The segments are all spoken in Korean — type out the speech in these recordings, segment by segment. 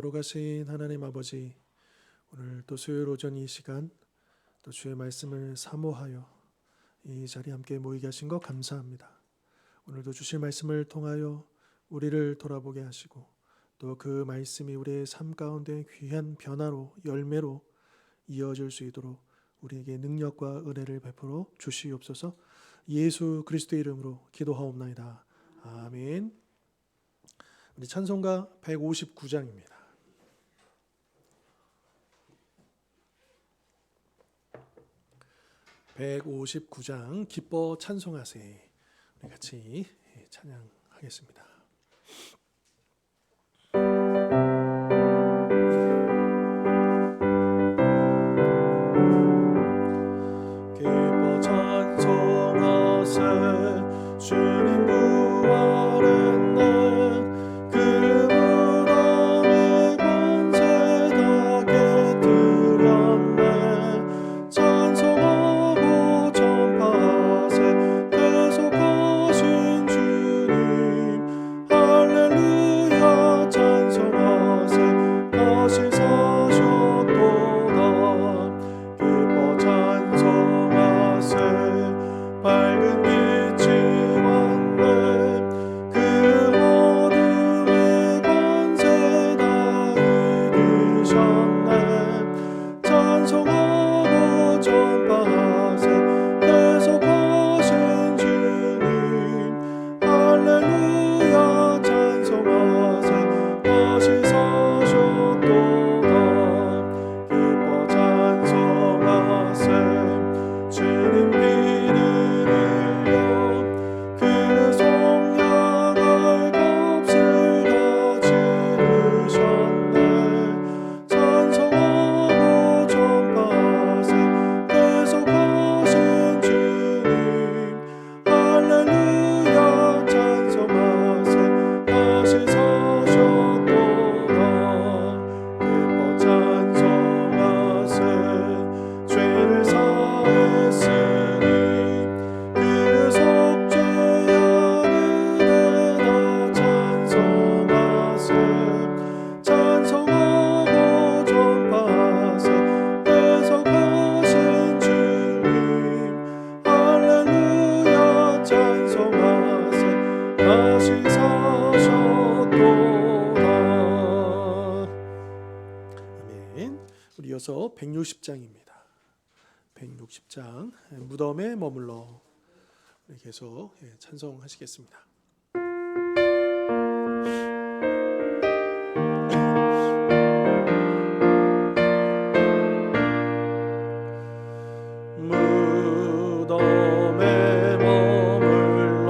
걸어가신 하나님 아버지, 오늘 또 수요일 오전 이 시간 또 주의 말씀을 사모하여 이 자리에 함께 모이게 하신 것 감사합니다. 오늘도 주실 말씀을 통하여 우리를 돌아보게 하시고 또 그 말씀이 우리의 삶 가운데 귀한 변화로 열매로 이어질 수 있도록 우리에게 능력과 은혜를 베풀어 주시옵소서. 예수 그리스도의 이름으로 기도하옵나이다. 아멘. 우리 찬송가 159장입니다. 159장 기뻐 찬송하세. 우리 같이 찬양하겠습니다. 기뻐 찬송하세. 주님 부활했네. 그 무덤의 권세 다 깨뜨렸네. 찬송하고 전파하세. 계속하신 주님 할렐루야 찬송하세. 다시 사셨도다. 기뻐 찬송하세. 밝은 빛이 왔네. 그 어둠의 권세 다 이기셨네. 찬송하고 전파하세. 계속하신 주님 할렐루야 찬송하세. 다시 사셨도다. 기뻐 찬송하세. 주님 피를 흘려 그 속량할 값을 다 치르셨네. 찬송하고 전파하세. 계속하신 주님 할렐루야 찬송하세. 다시 사셨도다. 기뻐 찬송하세. 죄를 사했으니 그 속죄하는 은혜다 찬송하세. 찬송하고 전파하세. 계속하신 주님 할렐루야 찬송하세. 다시 사셨도다. 아멘. 우리 이어서 160장입니다. 160장 무덤에 머물러 우리 계속 찬송하시겠습니다. 무덤에 머물러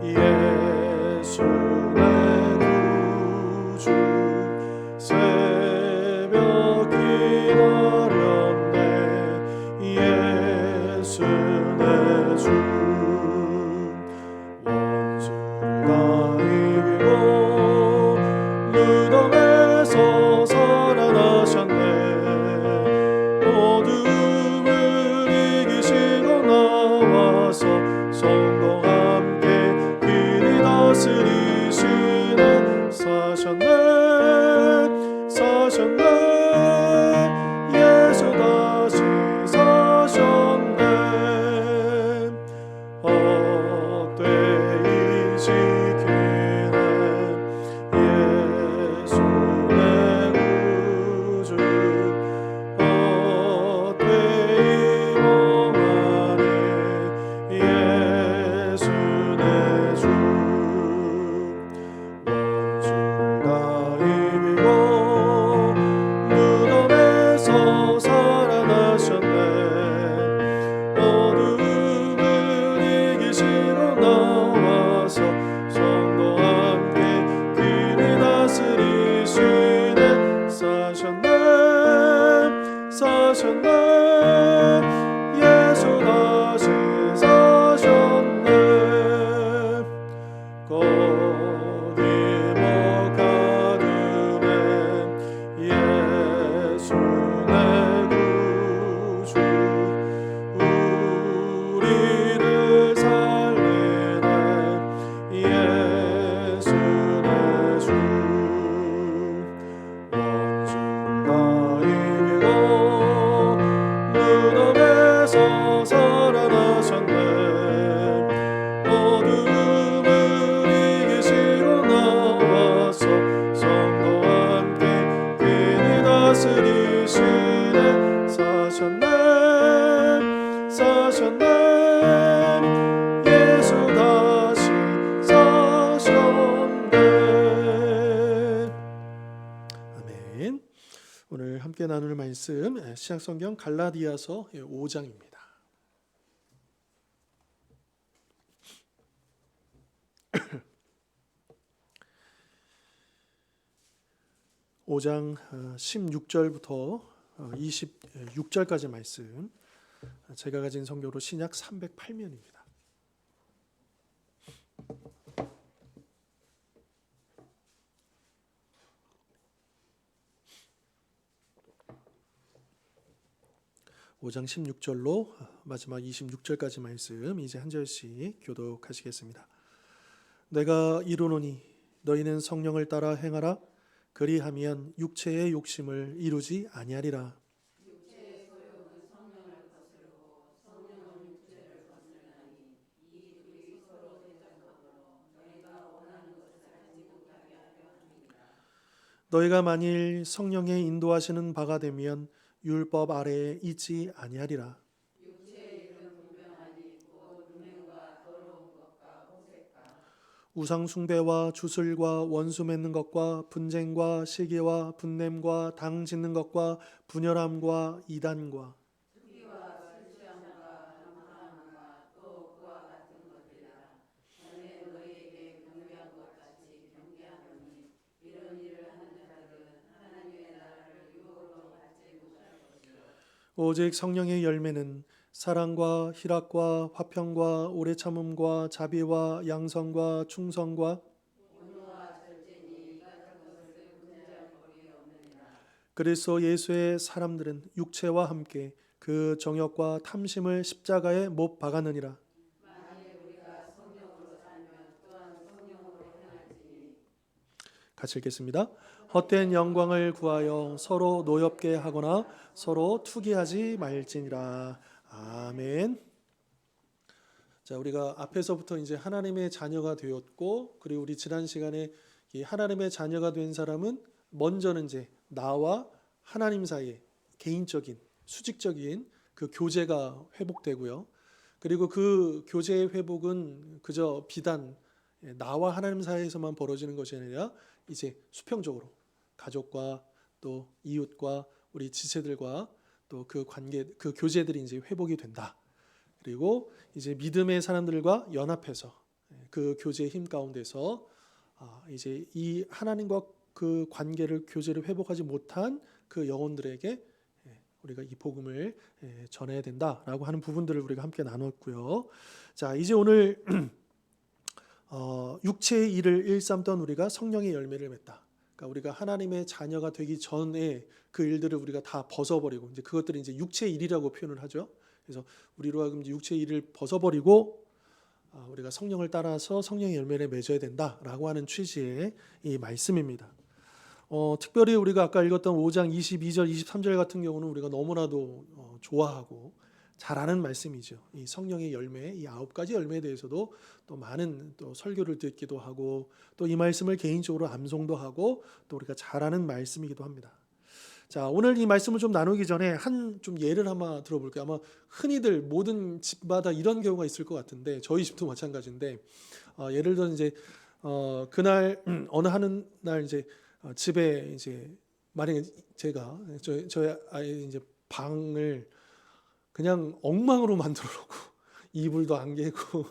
예수 내 구주 새벽 기다렸네. 예수 내 주 원수를 다 이기고 무덤에서 살아나셨네. 어둠을 이기시고 나와서 성도와 함께 길이 다스리시네. 사셨네 사셨네. 예수 다시 사셨네. 헛되이 지키네. 예수 내 아멘. 오늘 함께 나눌 말씀 신약성경 갈라디아서 5장입니다. 5장 16절부터 26절까지 말씀, 제가 가진 성경으로 신약 308면입니다. 오 장 16절로 마지막 26절까지 말씀, 이제 한 절씩 교독하시겠습니다. 내가 이르노니 너희는 성령을 따라 행하라. 그리하면 육체의 욕심을 이루지 아니하리라. 육체의 소욕은 성령을 거스르고 성령은 육체를 거스르나니 이 둘이 서로 대적하므로 너희가 원하는 것을 하지 못하게 하려 함이니라. 너희가 만일 성령의 인도하시는 바가 되면 율법 아래에 있지 아니하리라. 육체의 일은 분명하니 곧 음행과 더러운 것과 호색과 우상 숭배와 주술과 원수 맺는 것과 분쟁과 시기와 분냄과 당 짓는 것과 분열함과 이단과 특기와 술 취함과 함함과 또 그와 같은 것들이라. 전에 너희에게 경계한 것 같이 경계하노니 이런 일을 하는 자들은 하나님의 나라를 유혹으로 받지 못할 것이요 오직 성령의 열매는 사랑과 희락과 화평과 오래 참음과 자비와 양성과 충성과 온유와 절제니 이 같은 것을 분별할 거리 없느니라. 그리스도 예수의 사람들은 육체와 함께 그 정욕과 탐심을 십자가에 못 박았느니라. 만일 우리가 성령으로 살면 또한 성령으로 행할지니 같이 읽겠습니다. 헛된 영광을 구하여 서로 노엽게 하거나 서로 투기하지 말지니라. 아멘. 자, 우리가 앞에서부터 이제 하나님의 자녀가 되었고, 그리고 우리 지난 시간에 이 하나님의 자녀가 된 사람은 먼저는 이제 나와 하나님 사이에 개인적인 수직적인 그 교제가 회복되고요. 그리고 그 교제의 회복은 그저 비단 나와 하나님 사이에서만 벌어지는 것이 아니라 이제 수평적으로 가족과 또 이웃과 우리 지체들과 또 그 관계, 그 교제들이 이제 회복이 된다. 그리고 이제 믿음의 사람들과 연합해서 그 교제의 힘 가운데서 이제 이 하나님과 그 관계를 교제를 회복하지 못한 그 영혼들에게 우리가 이 복음을 전해야 된다라고 하는 부분들을 우리가 함께 나눴고요. 자, 이제 오늘 육체의 일을 일삼던 우리가 성령의 열매를 맺다. 그러니까 우리가 하나님의 자녀가 되기 전에 그 일들을 우리가 다 벗어버리고 이제 그것들이 이제 육체의 일이라고 표현을 하죠. 그래서 우리로 하여금 육체의 일을 벗어버리고 우리가 성령을 따라서 성령의 열매를 맺어야 된다라고 하는 취지의 이 말씀입니다. 특별히 우리가 아까 읽었던 5장 22절, 23절 같은 경우는 우리가 너무나도 좋아하고 잘 아는 말씀이죠. 이 성령의 열매, 이 9가지 열매에 대해서도 또 많은 또 설교를 듣기도 하고 또 이 말씀을 개인적으로 암송도 하고 또 우리가 잘 아는 말씀이기도 합니다. 자, 오늘 이 말씀을 좀 나누기 전에 한 좀 예를 한번 들어볼게요. 아마 흔히들 모든 집마다 이런 경우가 있을 것 같은데 저희 집도 마찬가지인데 예를 들어 이제 그날 어느 하는 날 이제 집에 이제 만약에 제가 저희 아이 이제 방을 그냥 엉망으로 만들어 놓고 이불도 안 개고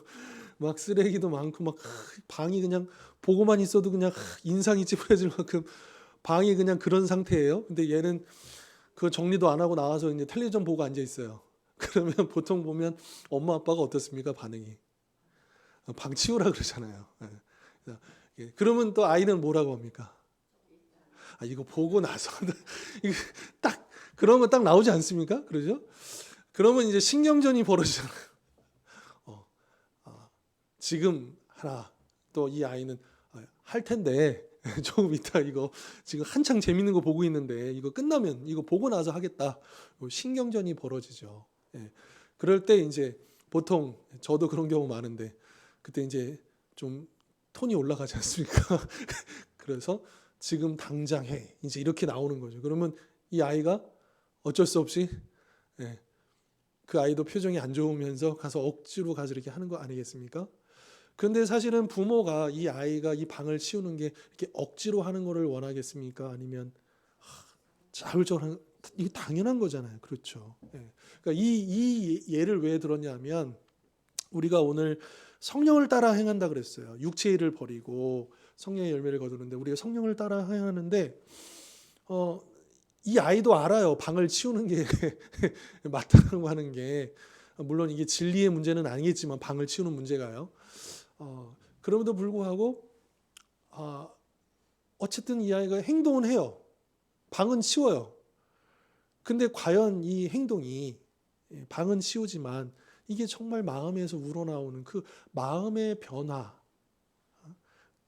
막 쓰레기도 많고 막 방이 그냥 보고만 있어도 그냥 인상이 찌푸려질 만큼 방이 그냥 그런 상태예요. 근데 얘는 그 정리도 안 하고 나와서 이제 텔레비전 보고 앉아 있어요. 그러면 보통 보면 엄마 아빠가 어떻습니까? 반응이 방 치우라 그러잖아요. 그러면 또 아이는 뭐라고 합니까? 이거 보고 나서 딱 그런 거 딱 나오지 않습니까? 그러죠? 그러면 이제 신경전이 벌어지잖아요. 지금 하라. 또 이 아이는 할 텐데 조금 이따 이거 지금 한창 재밌는 거 보고 있는데 이거 끝나면 이거 보고 나서 하겠다. 신경전이 벌어지죠. 그럴 때 이제 보통 저도 그런 경우 많은데 그때 이제 좀 톤이 올라가지 않습니까? 그래서 지금 당장 해. 이제 이렇게 나오는 거죠. 그러면 이 아이가 어쩔 수 없이 그 아이도 표정이 안 좋으면서 가서 억지로 가서 이렇게 하는 거 아니겠습니까? 그런데 사실은 부모가 이 아이가 이 방을 치우는 게 이렇게 억지로 하는 거를 원하겠습니까? 아니면 자율적으로 이게 당연한 거잖아요. 그렇죠. 예. 그러니까 이 예를 왜 들었냐면 우리가 오늘 성령을 따라 행한다 그랬어요. 육체의 일을 버리고 성령의 열매를 거두는데 우리가 성령을 따라 행하는데 이 아이도 알아요. 방을 치우는 게 맞다고 하는 게 물론 이게 진리의 문제는 아니겠지만 방을 치우는 문제가요. 그럼에도 불구하고 어쨌든 이 아이가 행동은 해요. 방은 치워요. 근데 과연 이 행동이 방은 치우지만 이게 정말 마음에서 우러나오는 그 마음의 변화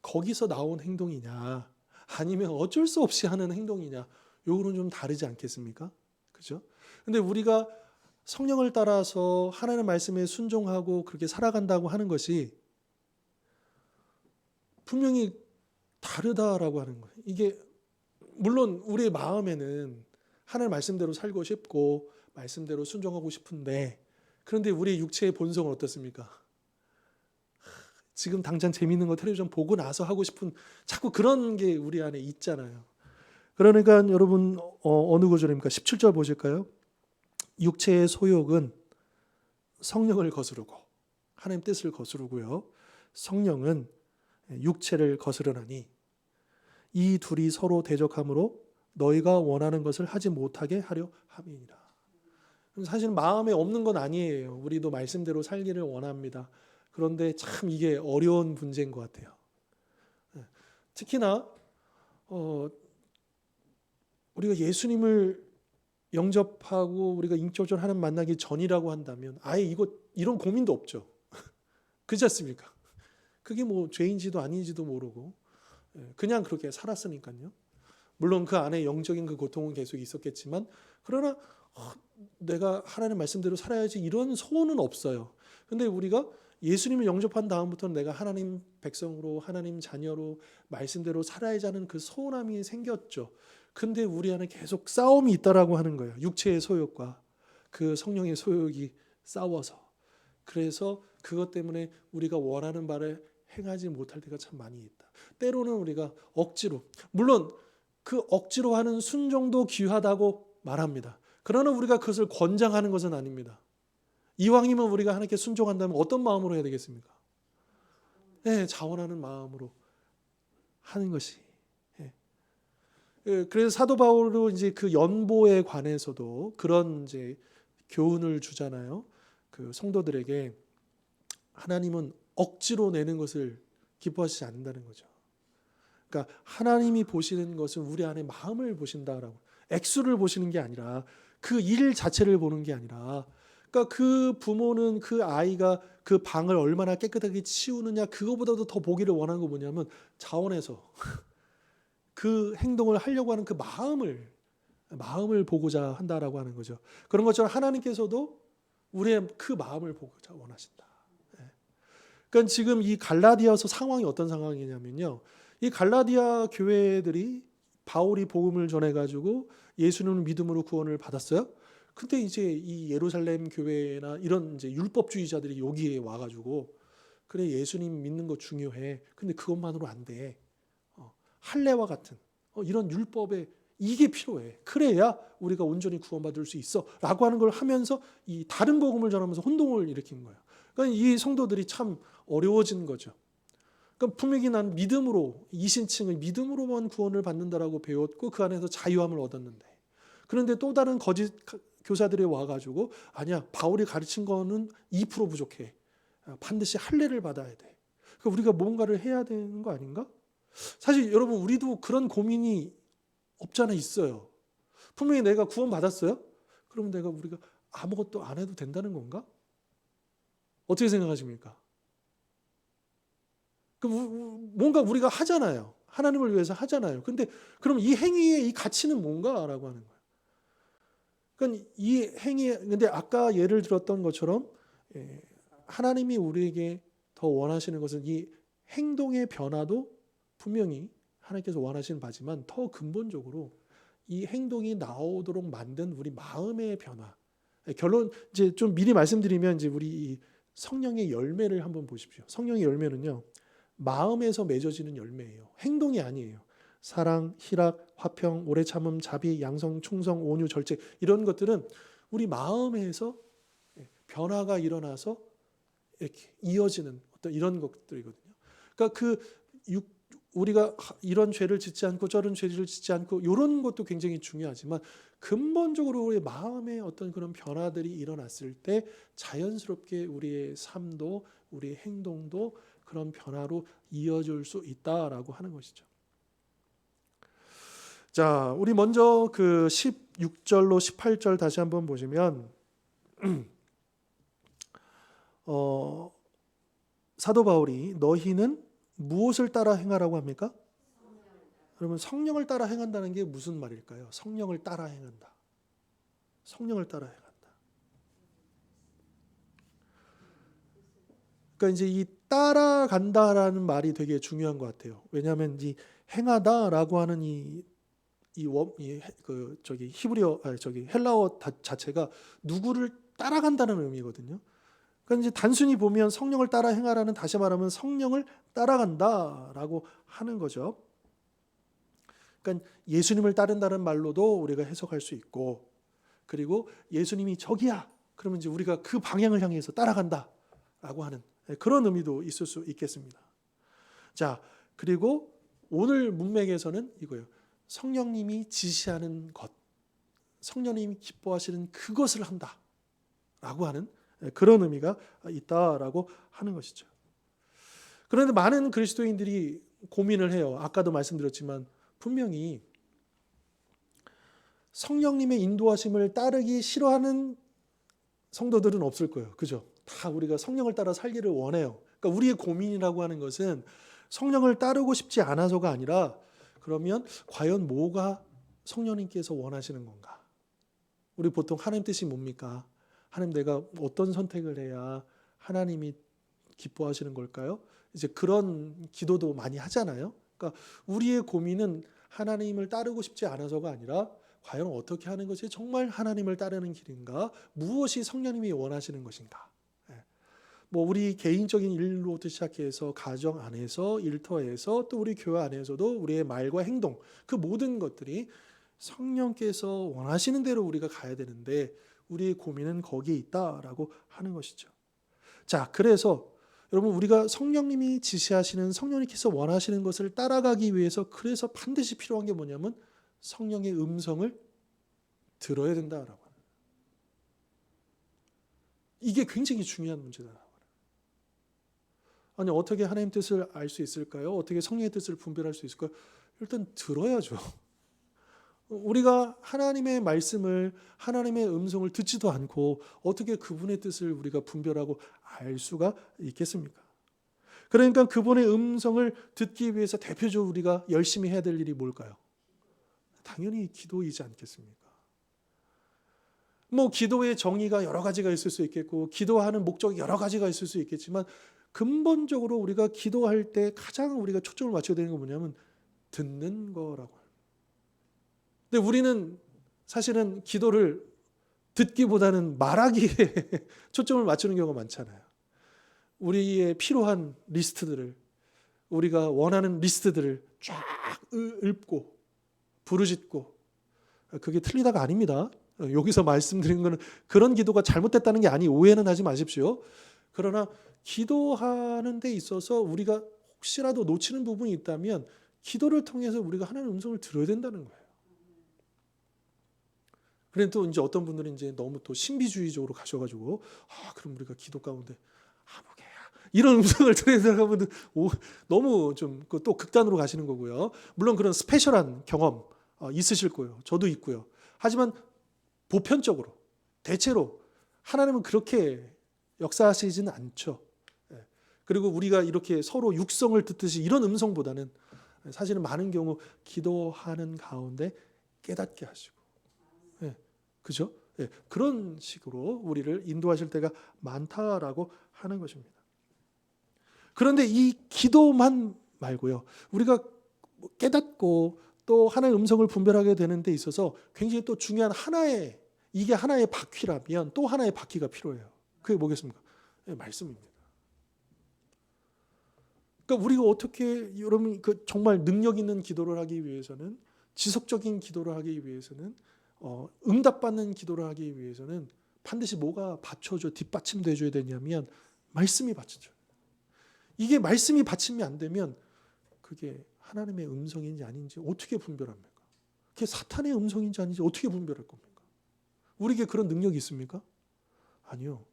거기서 나온 행동이냐 아니면 어쩔 수 없이 하는 행동이냐 요거는 좀 다르지 않겠습니까? 그죠? 근데 우리가 성령을 따라서 하나님의 말씀에 순종하고 그렇게 살아간다고 하는 것이 분명히 다르다라고 하는 거예요. 이게 물론 우리의 마음에는 하나님의 말씀대로 살고 싶고 말씀대로 순종하고 싶은데 그런데 우리의 육체의 본성은 어떻습니까? 지금 당장 재미있는 거 텔레비전 보고 나서 하고 싶은 자꾸 그런 게 우리 안에 있잖아요. 그러니까 여러분 어느 구절입니까? 17절 보실까요? 육체의 소욕은 성령을 거스르고 하나님 뜻을 거스르고요. 성령은 육체를 거스르나니 이 둘이 서로 대적함으로 너희가 원하는 것을 하지 못하게 하려 함이니라. 사실 마음에 없는 건 아니에요. 우리도 말씀대로 살기를 원합니다. 그런데 참 이게 어려운 문제인 것 같아요. 특히나 우리가 예수님을 영접하고 우리가 인격적으로 하나님 만나기 전이라고 한다면 아예 이런 고민도 없죠. 그렇지 않습니까? 그게 뭐 죄인지도 아닌지도 모르고 그냥 그렇게 살았으니까요. 물론 그 안에 영적인 그 고통은 계속 있었겠지만 그러나 내가 하나님 말씀대로 살아야지 이런 소원은 없어요. 근데 우리가 예수님을 영접한 다음부터는 내가 하나님 백성으로 하나님 자녀로 말씀대로 살아야지 하는 그 소원함이 생겼죠. 근데 우리 안에 계속 싸움이 있다라고 하는 거예요. 육체의 소욕과 그 성령의 소욕이 싸워서. 그래서 그것 때문에 우리가 원하는 바를 행하지 못할 때가 참 많이 있다. 때로는 우리가 억지로 물론 그 억지로 하는 순종도 귀하다고 말합니다. 그러나 우리가 그것을 권장하는 것은 아닙니다. 이왕이면 우리가 하나님께 순종한다면 어떤 마음으로 해야 되겠습니까? 네, 자원하는 마음으로 하는 것이. 그래서 사도 바울도 이제 그 연보에 관해서도 그런 이제 교훈을 주잖아요. 그 성도들에게 하나님은 억지로 내는 것을 기뻐하시지 않는다는 거죠. 그러니까 하나님이 보시는 것은 우리 안에 마음을 보신다라고. 액수를 보시는 게 아니라 그 일 자체를 보는 게 아니라 그러니까 그 부모는 그 아이가 그 방을 얼마나 깨끗하게 치우느냐 그거보다도 더 보기를 원하는 거 뭐냐면 자원해서 그 행동을 하려고 하는 그 마음을 보고자 한다라고 하는 거죠. 그런 것처럼 하나님께서도 우리의 그 마음을 보고자 원하신다. 그러니까 지금 이 갈라디아서 상황이 어떤 상황이냐면요. 이 갈라디아 교회들이 바울이 복음을 전해가지고 예수님을 믿음으로 구원을 받았어요. 근데 이제 이 예루살렘 교회나 이런 이제 율법주의자들이 여기에 와가지고 그래 예수님 믿는 거 중요해. 근데 그것만으로 안 돼. 할례와 같은 이런 율법에 이게 필요해. 그래야 우리가 온전히 구원받을 수 있어라고 하는 걸 하면서 이 다른 복음을 전하면서 혼동을 일으킨 거예요. 그러니까 이 성도들이 참 어려워진 거죠. 그러니까 분명히 난 믿음으로 이신층의 믿음으로만 구원을 받는다라고 배웠고 그 안에서 자유함을 얻었는데 그런데 또 다른 거짓 교사들이 와가지고 아니야 바울이 가르친 거는 2% 부족해. 반드시 할례를 받아야 돼. 그러니까 우리가 뭔가를 해야 되는 거 아닌가? 사실 여러분 우리도 그런 고민이 없잖아 있어요. 분명히 내가 구원 받았어요? 그러면 우리가 아무것도 안 해도 된다는 건가? 어떻게 생각하십니까? 뭔가 우리가 하잖아요. 하나님을 위해서 하잖아요. 근데 그럼 이 행위의 이 가치는 뭔가라고 하는 거예요. 그러니까 이 행위 근데 아까 예를 들었던 것처럼 하나님이 우리에게 더 원하시는 것은 이 행동의 변화도 분명히 하나님께서 원하시는 바지만 더 근본적으로 이 행동이 나오도록 만든 우리 마음의 변화. 결론 이제 좀 미리 말씀드리면 이제 우리 이 성령의 열매를 한번 보십시오. 성령의 열매는요. 마음에서 맺어지는 열매예요. 행동이 아니에요. 사랑, 희락, 화평, 오래 참음, 자비, 양성, 충성, 온유, 절제 이런 것들은 우리 마음에서 변화가 일어나서 이렇게 이어지는 어떤 이런 것들이거든요. 그러니까 우리가 이런 죄를 짓지 않고 저런 죄를 짓지 않고 이런 것도 굉장히 중요하지만 근본적으로 우리 마음에 어떤 그런 변화들이 일어났을 때 자연스럽게 우리의 삶도 우리의 행동도 그런 변화로 이어질 수 있다라고 하는 것이죠. 자, 우리 먼저 그 16절로 18절 다시 한번 보시면 사도 바울이 너희는 무엇을 따라 행하라고 합니까? 그러면 성령을 따라 행한다는 게 무슨 말일까요? 성령을 따라 행한다. 성령을 따라 행한다. 그러니까 이제 이 따라간다라는 말이 되게 중요한 것 같아요. 왜냐하면 이 행하다라고 하는 헬라어 자체가 누구를 따라간다는 의미거든요. 그러니까 이제 단순히 보면 성령을 따라 행하라는, 다시 말하면 성령을 따라간다라고 하는 거죠. 그러니까 예수님을 따른다는 말로도 우리가 해석할 수 있고, 그리고 예수님이 저기야 그러면 이제 우리가 그 방향을 향해서 따라간다라고 하는 그런 의미도 있을 수 있겠습니다. 자, 그리고 오늘 문맥에서는 이거예요. 성령님이 지시하는 것, 성령님이 기뻐하시는 그것을 한다라고 하는 그런 의미가 있다라고 하는 것이죠. 그런데 많은 그리스도인들이 고민을 해요. 아까도 말씀드렸지만 분명히 성령님의 인도하심을 따르기 싫어하는 성도들은 없을 거예요. 그죠? 다 우리가 성령을 따라 살기를 원해요. 그러니까 우리의 고민이라고 하는 것은 성령을 따르고 싶지 않아서가 아니라 그러면 과연 뭐가 성령님께서 원하시는 건가? 우리 보통 하나님 뜻이 뭡니까? 하나님 내가 어떤 선택을 해야 하나님이 기뻐하시는 걸까요? 이제 그런 기도도 많이 하잖아요. 그러니까 우리의 고민은 하나님을 따르고 싶지 않아서가 아니라 과연 어떻게 하는 것이 정말 하나님을 따르는 길인가? 무엇이 성령님이 원하시는 것인가? 뭐 우리 개인적인 일로부터 시작해서 가정 안에서, 일터에서, 또 우리 교회 안에서도 우리의 말과 행동, 그 모든 것들이 성령께서 원하시는 대로 우리가 가야 되는데 우리의 고민은 거기에 있다라고 하는 것이죠. 자, 그래서 여러분 우리가 성령님이 지시하시는, 성령님께서 원하시는 것을 따라가기 위해서 그래서 반드시 필요한 게 뭐냐면 성령의 음성을 들어야 된다라고 하는. 이게 굉장히 중요한 문제다. 아니 어떻게 하나님 뜻을 알 수 있을까요? 어떻게 성령의 뜻을 분별할 수 있을까요? 일단 들어야죠. 우리가 하나님의 말씀을, 하나님의 음성을 듣지도 않고 어떻게 그분의 뜻을 우리가 분별하고 알 수가 있겠습니까? 그러니까 그분의 음성을 듣기 위해서 대표적으로 우리가 열심히 해야 될 일이 뭘까요? 당연히 기도이지 않겠습니까? 뭐 기도의 정의가 여러 가지가 있을 수 있겠고 기도하는 목적이 여러 가지가 있을 수 있겠지만 근본적으로 우리가 기도할 때 가장 우리가 초점을 맞춰야 되는 건 뭐냐면 듣는 거라고. 근데 우리는 사실은 기도를 듣기보다는 말하기에 초점을 맞추는 경우가 많잖아요. 우리의 필요한 리스트들을, 우리가 원하는 리스트들을 쫙 읊고 부르짖고, 그게 틀리다가 아닙니다. 여기서 말씀드린 거는 그런 기도가 잘못됐다는 게 아니, 오해는 하지 마십시오. 그러나 기도하는 데 있어서 우리가 혹시라도 놓치는 부분이 있다면 기도를 통해서 우리가 하나님의 음성을 들어야 된다는 거예요. 그런데 또 이제 어떤 분들은 이제 너무 또 신비주의적으로 가셔가지고 그럼 우리가 기도 가운데 아무개야 이런 음성을 들어야 되는 너무 좀 또 극단으로 가시는 거고요. 물론 그런 스페셜한 경험 있으실 거예요. 저도 있고요. 하지만 보편적으로 대체로 하나님은 그렇게 역사하시지는 않죠. 그리고 우리가 이렇게 서로 육성을 듣듯이 이런 음성보다는 사실은 많은 경우 기도하는 가운데 깨닫게 하시고, 그죠? 그런 식으로 우리를 인도하실 때가 많다라고 하는 것입니다. 그런데 이 기도만 말고요, 우리가 깨닫고 또 하나의 음성을 분별하게 되는 데 있어서 굉장히 또 중요한 이게 하나의 바퀴라면 또 하나의 바퀴가 필요해요. 그게 뭐겠습니까? 말씀입니다. 그러니까 우리가 어떻게 여러분 정말 능력 있는 기도를 하기 위해서는 지속적인 기도를 하기 위해서는 응답받는 기도를 하기 위해서는 반드시 뭐가 받쳐줘 뒷받침돼줘야 되냐면 말씀이 받쳐줘요. 이게 말씀이 받침이 안 되면 그게 하나님의 음성인지 아닌지 어떻게 분별합니까? 그게 사탄의 음성인지 아닌지 어떻게 분별할 겁니까? 우리에게 그런 능력이 있습니까? 아니요.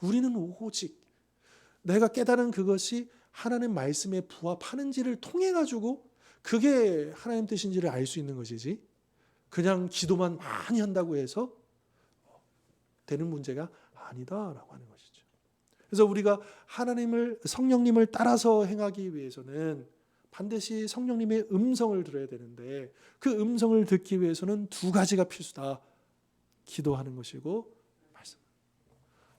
우리는 오직 내가 깨달은 그것이 하나님 말씀에 부합하는지를 통해 가지고 그게 하나님 뜻인지를 알 수 있는 것이지 그냥 기도만 많이 한다고 해서 되는 문제가 아니다라고 하는 것이죠. 그래서 우리가 성령님을 따라서 행하기 위해서는 반드시 성령님의 음성을 들어야 되는데 그 음성을 듣기 위해서는 두 가지가 필수다. 기도하는 것이고 말씀.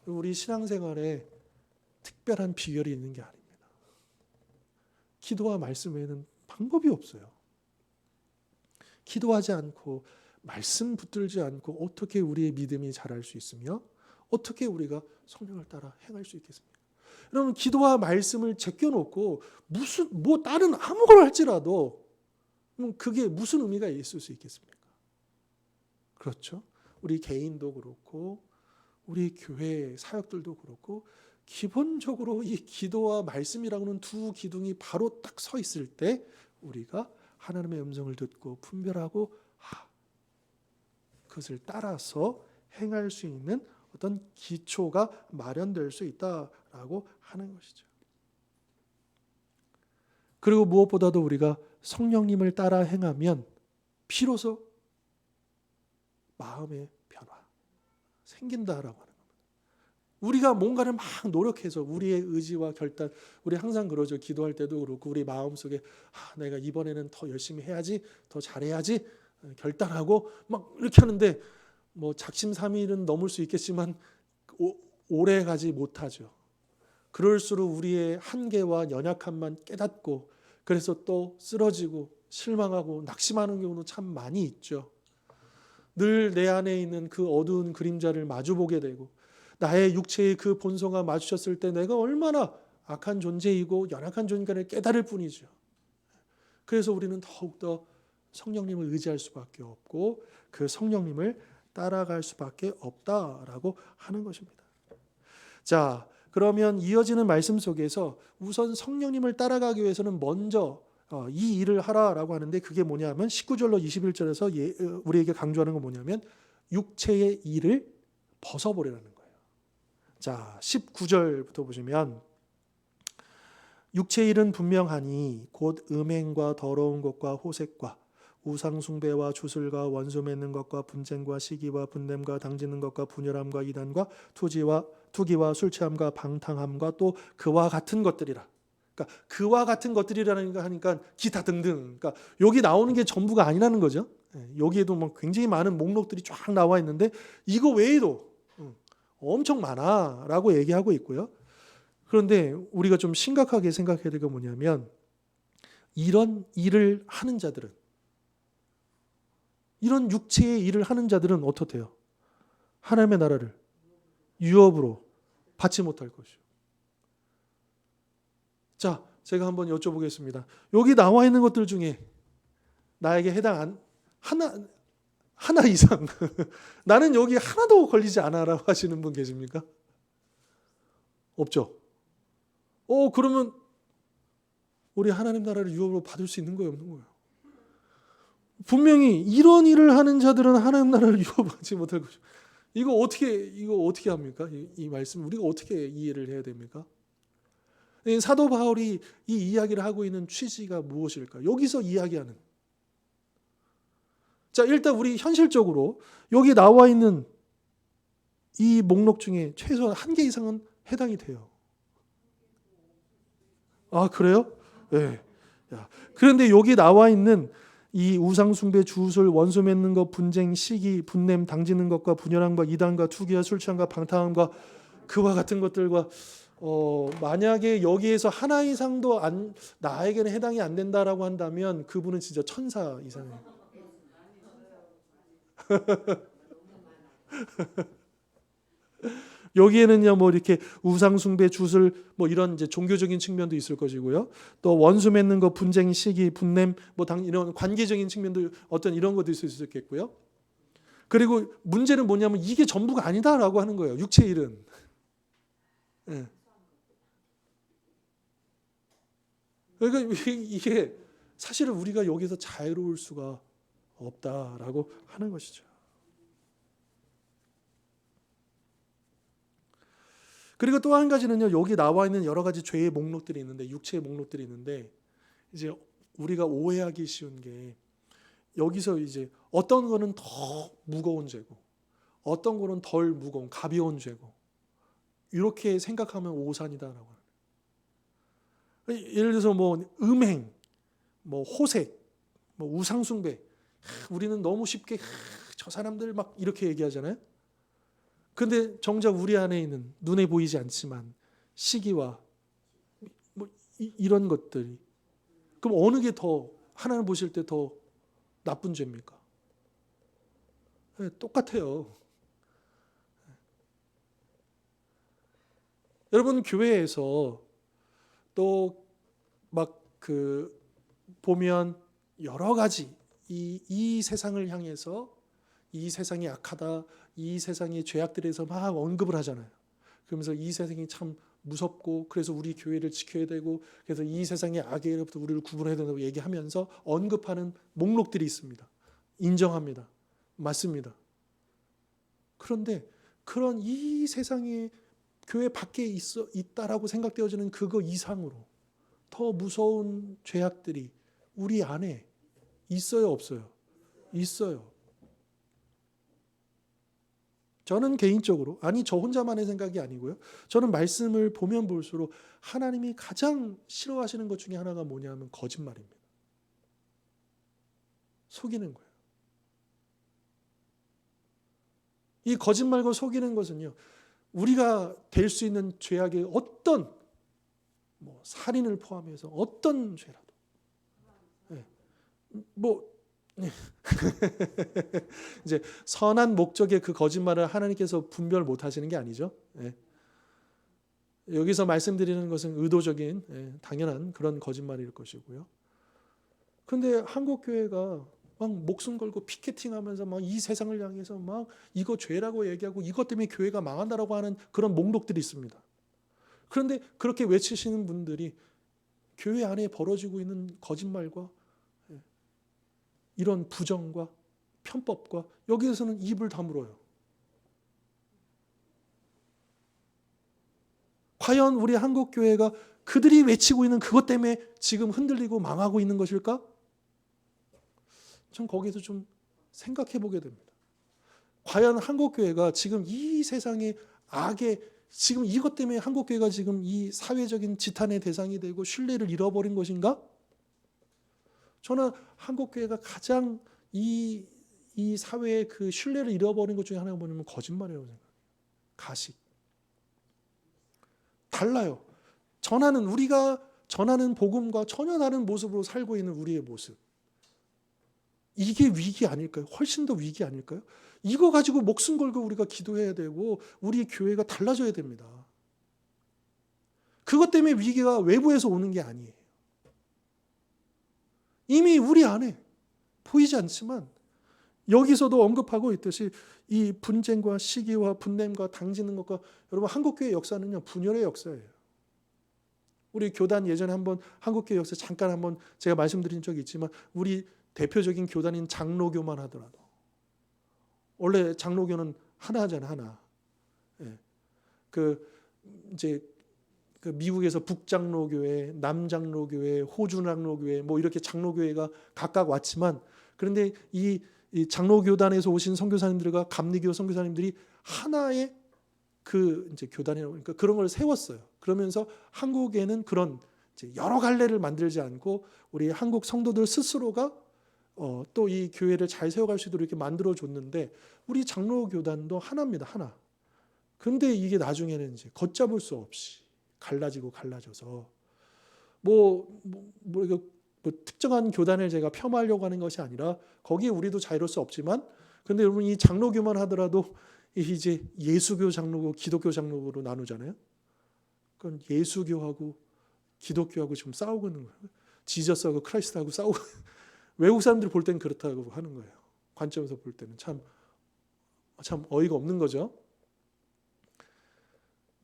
우리 신앙생활에 특별한 비결이 있는 게 아닙니다. 기도와 말씀 외에는 방법이 없어요. 기도하지 않고 말씀 붙들지 않고 어떻게 우리의 믿음이 자랄 수 있으며 어떻게 우리가 성령을 따라 행할 수 있겠습니까? 여러분 기도와 말씀을 제껴놓고 뭐 다른 아무거나 할지라도 그게 무슨 의미가 있을 수 있겠습니까? 그렇죠? 우리 개인도 그렇고 우리 교회 사역들도 그렇고 기본적으로 이 기도와 말씀이라고는 두 기둥이 바로 딱 서 있을 때 우리가 하나님의 음성을 듣고 분별하고 그것을 따라서 행할 수 있는 어떤 기초가 마련될 수 있다라고 하는 것이죠. 그리고 무엇보다도 우리가 성령님을 따라 행하면 비로소 마음의 변화 생긴다라고 하는 겁니다. 우리가 뭔가를 막 노력해서 우리의 의지와 결단, 우리 항상 그러죠. 기도할 때도 그렇고 우리 마음속에 내가 이번에는 더 열심히 해야지, 더 잘해야지 결단하고 막 이렇게 하는데 뭐 작심삼일은 넘을 수 있겠지만 오래 가지 못하죠. 그럴수록 우리의 한계와 연약함만 깨닫고 그래서 또 쓰러지고 실망하고 낙심하는 경우도 참 많이 있죠. 늘 내 안에 있는 그 어두운 그림자를 마주보게 되고 나의 육체의 그 본성과 마주쳤을 때 내가 얼마나 악한 존재이고 연약한 존재를 깨달을 뿐이죠. 그래서 우리는 더욱더 성령님을 의지할 수밖에 없고 그 성령님을 따라갈 수밖에 없다라고 하는 것입니다. 자, 그러면 이어지는 말씀 속에서 우선 성령님을 따라가기 위해서는 먼저 이 일을 하라라고 하는데 그게 뭐냐면 19절로 21절에서 우리에게 강조하는 건 뭐냐면 육체의 일을 벗어버리라는 거예요. 자, 19절부터 보시면 육체의 일은 분명하니 곧 음행과 더러운 것과 호색과 우상 숭배와 주술과 원수 맺는 것과 분쟁과 시기와 분냄과 당지는 것과 분열함과 이단과 투기와 술 취함과 방탕함과 또 그와 같은 것들이라. 그러니까 그와 같은 것들이라는 하니까 기타 등등. 그러니까 여기 나오는 게 전부가 아니라는 거죠. 여기에도 뭐 굉장히 많은 목록들이 쫙 나와 있는데 이거 외에도 엄청 많아라고 얘기하고 있고요. 그런데 우리가 좀 심각하게 생각해야 될 게 뭐냐면 이런 일을 하는 자들은 이런 육체의 일을 하는 자들은 어떻대요? 하나님의 나라를 유업으로 받지 못할 것이요. 자, 제가 한번 여쭤보겠습니다. 여기 나와 있는 것들 중에 나에게 해당 하나 이상 나는 여기 하나도 걸리지 않아라고 하시는 분 계십니까? 없죠. 그러면 우리 하나님 나라를 유업으로 받을 수 있는 거예요, 없는 거예요? 분명히 이런 일을 하는 자들은 하나님 나라를 유업하지 못할 것이고 이거 어떻게 합니까? 이 말씀 우리가 어떻게 이해를 해야 됩니까? 사도 바울이 이 이야기를 하고 있는 취지가 무엇일까? 여기서 이야기하는 자, 일단 우리 현실적으로 여기 나와 있는 이 목록 중에 최소한 한 개 이상은 해당이 돼요. 아, 그래요? 네. 그런데 여기 나와 있는 이 우상숭배, 주술, 원수 맺는 것, 분쟁, 시기, 분냄, 당지는 것과 분열함과 이단과 투기와 술 취함과 방탕함과 그와 같은 것들과 만약에 여기에서 하나 이상도 나에게는 해당이 안 된다라고 한다면 그분은 진짜 천사 이상이에요. 여기에는요 뭐 이렇게 우상 숭배, 주술 뭐 이런 이제 종교적인 측면도 있을 것이고요. 또 원수 맺는 거, 분쟁, 시기, 분냄 뭐 이런 관계적인 측면도 어떤 이런 것도 있을 수 있겠고요. 그리고 문제는 뭐냐면 이게 전부가 아니다라고 하는 거예요. 육체의 일은. 예. 그러니까 이게 사실은 우리가 여기서 자유로울 수가 없다라고 하는 것이죠. 그리고 또 한 가지는요. 여기 나와 있는 여러 가지 죄의 목록들이 있는데 육체의 목록들이 있는데 이제 우리가 오해하기 쉬운 게 여기서 이제 어떤 거는 더 무거운 죄고 어떤 거는 덜 무거운 가벼운 죄고 이렇게 생각하면 오산이다라고 하는. 예를 들어서 뭐 음행, 뭐 호색, 뭐 우상숭배 우리는 너무 쉽게 저 사람들 막 이렇게 얘기하잖아요. 근데 정작 우리 안에 있는 눈에 보이지 않지만 시기와 뭐 이런 것들이 그럼 어느 게 더 하나님 보실 때 더 나쁜 죄입니까? 네, 똑같아요. 여러분 교회에서 또 막 그 보면 여러 가지 이 세상을 향해서 이 세상이 악하다, 이 세상의 죄악들에서 막 언급을 하잖아요. 그러면서 이 세상이 참 무섭고 그래서 우리 교회를 지켜야 되고 그래서 이 세상의 악에로부터 우리를 구분해야 된다고 얘기하면서 언급하는 목록들이 있습니다. 인정합니다. 맞습니다. 그런데 그런 이 세상에 교회 밖에 있다라고 생각되어지는 그거 이상으로 더 무서운 죄악들이 우리 안에 있어요, 없어요? 있어요. 저는 개인적으로 저 혼자만의 생각이 아니고요. 저는 말씀을 보면 볼수록 하나님이 가장 싫어하시는 것 중에 하나가 뭐냐면 거짓말입니다. 속이는 거예요. 이 거짓말과 속이는 것은요. 우리가 될 수 있는 죄악의 어떤 뭐 살인을 포함해서 어떤 죄라도 뭐 이제 선한 목적의 그 거짓말을 하나님께서 분별 못 하시는 게 아니죠. 여기서 말씀드리는 것은 의도적인 당연한 그런 거짓말일 것이고요. 그런데 한국 교회가 막 목숨 걸고 피켓팅하면서 막 이 세상을 향해서 막 이거 죄라고 얘기하고 이것 때문에 교회가 망한다라고 하는 그런 목록들이 있습니다. 그런데 그렇게 외치시는 분들이 교회 안에 벌어지고 있는 거짓말과 이런 부정과 편법과 여기에서는 입을 다물어요. 과연 우리 한국 교회가 그들이 외치고 있는 그것 때문에 지금 흔들리고 망하고 있는 것일까? 전 거기서 좀 생각해 보게 됩니다. 과연 한국 교회가 지금 이 세상의 악의 지금 이것 때문에 한국 교회가 지금 이 사회적인 지탄의 대상이 되고 신뢰를 잃어버린 것인가? 저는 한국 교회가 가장 이 사회의 그 신뢰를 잃어버린 것 중에 하나가 뭐냐면 거짓말이라고 생각해요. 가식. 달라요. 우리가 전하는 복음과 전혀 다른 모습으로 살고 있는 우리의 모습. 이게 위기 아닐까요? 훨씬 더 위기 아닐까요? 이거 가지고 목숨 걸고 우리가 기도해야 되고 우리 교회가 달라져야 됩니다. 그것 때문에 위기가 외부에서 오는 게 아니에요. 이미 우리 안에 보이지 않지만 여기서도 언급하고 있듯이 이 분쟁과 시기와 분냄과 당지는 것과 여러분 한국교회 역사는요 분열의 역사예요. 우리 교단 예전에 한번 한국교회 역사 잠깐 한번 제가 말씀드린 적이 있지만 우리 대표적인 교단인 장로교만 하더라도 원래 장로교는 하나잖아 하나. 이제 그 미국에서 북장로교회, 남장로교회, 호주장로교회 뭐 이렇게 장로교회가 각각 왔지만 그런데 이 장로교단에서 오신 선교사님들과 감리교 선교사님들이 하나의 그 이제 교단이라고 그러니까 그런 걸 세웠어요. 그러면서 한국에는 그런 이제 여러 갈래를 만들지 않고 우리 한국 성도들 스스로가 또 이 교회를 잘 세워갈 수 있도록 이렇게 만들어 줬는데 우리 장로교단도 하나입니다. 하나. 근데 이게 나중에는 이제 걷잡을 수 없이 갈라져서 특정한 교단을 제가 폄하하려고 하는 것이 아니라 거기에 우리도 자유로울 수 없지만 근데 여러분 이 장로교만 하더라도 이제 예수교 장로고 기독교 장로로 나누잖아요. 그건 예수교하고 기독교하고 지금 싸우고 있는 거예요. 지저스하고 크라이스트하고 싸우고 외국 사람들이 볼 때는 그렇다고 하는 거예요. 관점에서 볼 때는 참 어이가 없는 거죠.